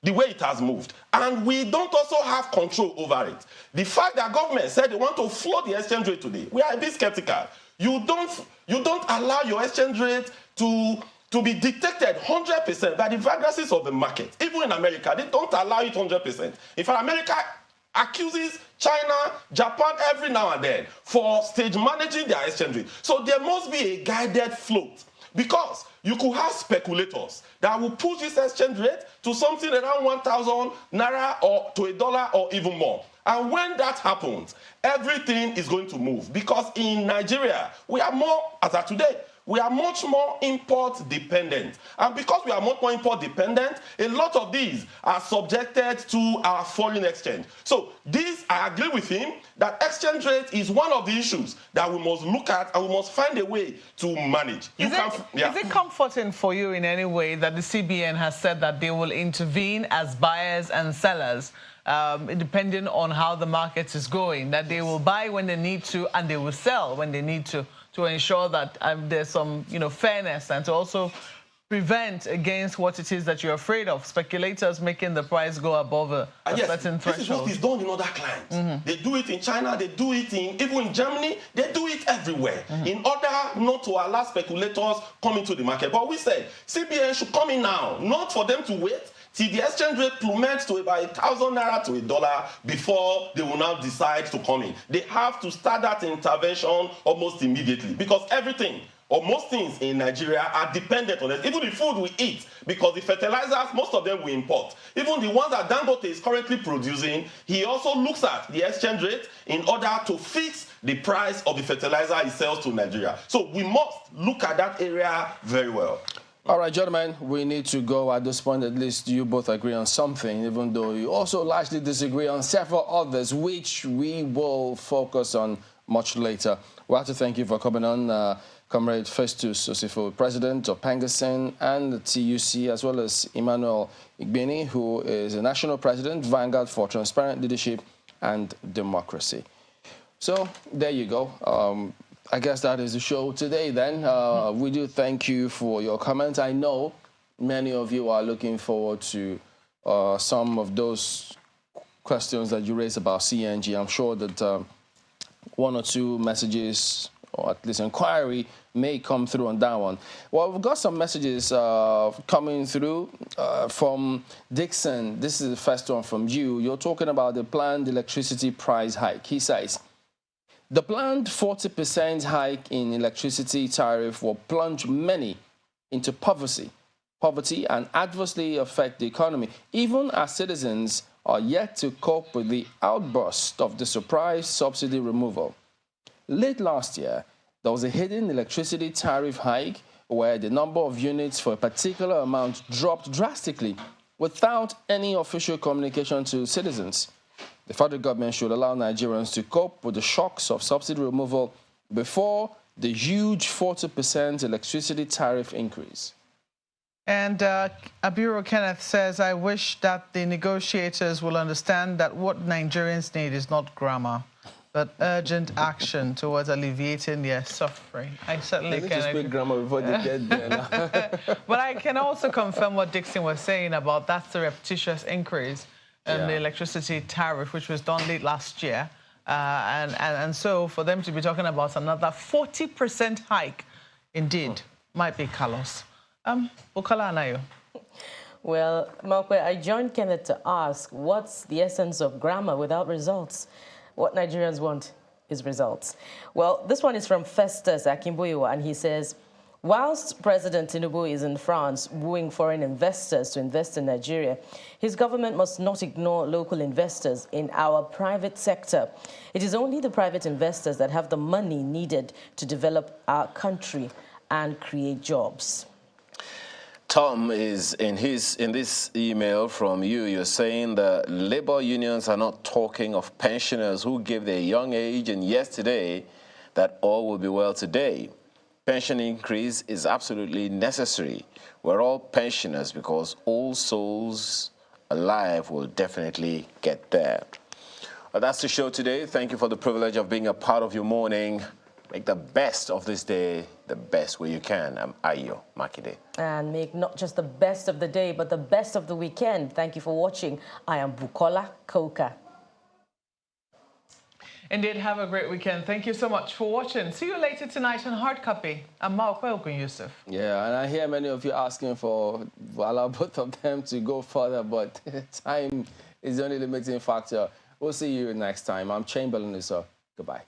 the way it has moved. And we don't also have control over it. The fact that government said they want to float the exchange rate today, we are a bit skeptical. You don't allow your exchange rate to be dictated 100% by the vagaries of the market. Even in America, they don't allow it 100%. In fact, America accuses China, Japan every now and then for stage managing their exchange rate. So there must be a guided float, because you could have speculators that will push this exchange rate to something around 1,000 naira or to $1 or even more. And when that happens, everything is going to move, because in Nigeria, we are more, as of today, we are much more import dependent. And because we are much more import dependent, a lot of these are subjected to our foreign exchange. So this, I agree with him, that exchange rate is one of the issues that we must look at and we must find a way to manage. Is it comforting for you in any way that the CBN has said that they will intervene as buyers and sellers, depending on how the market is going, that they will buy when they need to and they will sell when they need to ensure that there's some, fairness, and to also prevent against what it is that you're afraid of, speculators making the price go above a certain threshold? This is what is done in other clients. They do it in China, they do it even in Germany, they do it everywhere, in order not to allow speculators come into the market. But we said CBN should come in now, not for them to wait till the exchange rate plummets to about 1,000 naira to $1 before they will now decide to come in. They have to start that intervention almost immediately, because everything, or most things in Nigeria, are dependent on it. Even the food we eat, because the fertilizers, most of them we import. Even the ones that Dangote is currently producing, he also looks at the exchange rate in order to fix the price of the fertilizer he sells to Nigeria. So we must look at that area very well. All right, gentlemen, we need to go at this point. At least you both agree on something, even though you also largely disagree on several others, which we will focus on much later. We have to thank you for coming on, Comrade Festus Osifo, President of Pangasin and the TUC, as well as Emmanuel Igbeni, who is a National President, Vanguard for Transparent Leadership and Democracy. So there you go. I guess that is the show today then. We do thank you for your comments. I know many of you are looking forward to some of those questions that you raised about CNG. I'm sure that one or two messages, or at least inquiry, may come through on that one. Well, we've got some messages coming through from Dixon. This is the first one from you. You're talking about the planned electricity price hike. He says, the planned 40% hike in electricity tariff will plunge many into poverty and adversely affect the economy, even as citizens are yet to cope with the outburst of the surprise subsidy removal. Late last year, there was a hidden electricity tariff hike where the number of units for a particular amount dropped drastically without any official communication to citizens. The federal government should allow Nigerians to cope with the shocks of subsidy removal before the huge 40% electricity tariff increase. And Abiru Kenneth says, I wish that the negotiators will understand that what Nigerians need is not grammar, But urgent action towards alleviating their suffering. I certainly They can. need to speak grammar before they get there now. But I can also confirm what Dixon was saying about that's the repetitious increase in the electricity tariff, which was done late last year. And so for them to be talking about another 40% hike, indeed, might be callous. Bukola Anayo. Well, Malkwe, I joined Kenneth to ask, what's the essence of grammar without results? What Nigerians want is results. Well, this one is from Festus Akimboyewa, and he says, whilst President Tinubu is in France wooing foreign investors to invest in Nigeria, his government must not ignore local investors in our private sector. It is only the private investors that have the money needed to develop our country and create jobs. Tom is in this email from you. You're saying the labor unions are not talking of pensioners who gave their young age and yesterday that all will be well today. Pension increase is absolutely necessary. We're all pensioners because all souls alive will definitely get there. Well, that's the show today. Thank you for the privilege of being a part of your morning. Make the best of this day the best way you can. I'm Ayo Makide. And make not just the best of the day, but the best of the weekend. Thank you for watching. I am Bukola Koka. Indeed, have a great weekend. Thank you so much for watching. See you later tonight on Hard Copy. I'm Malkwe Yusuf. Yeah, and I hear many of you asking for allow both of them to go further, but time is the only limiting factor. We'll see you next time. I'm Chamberlain, so goodbye.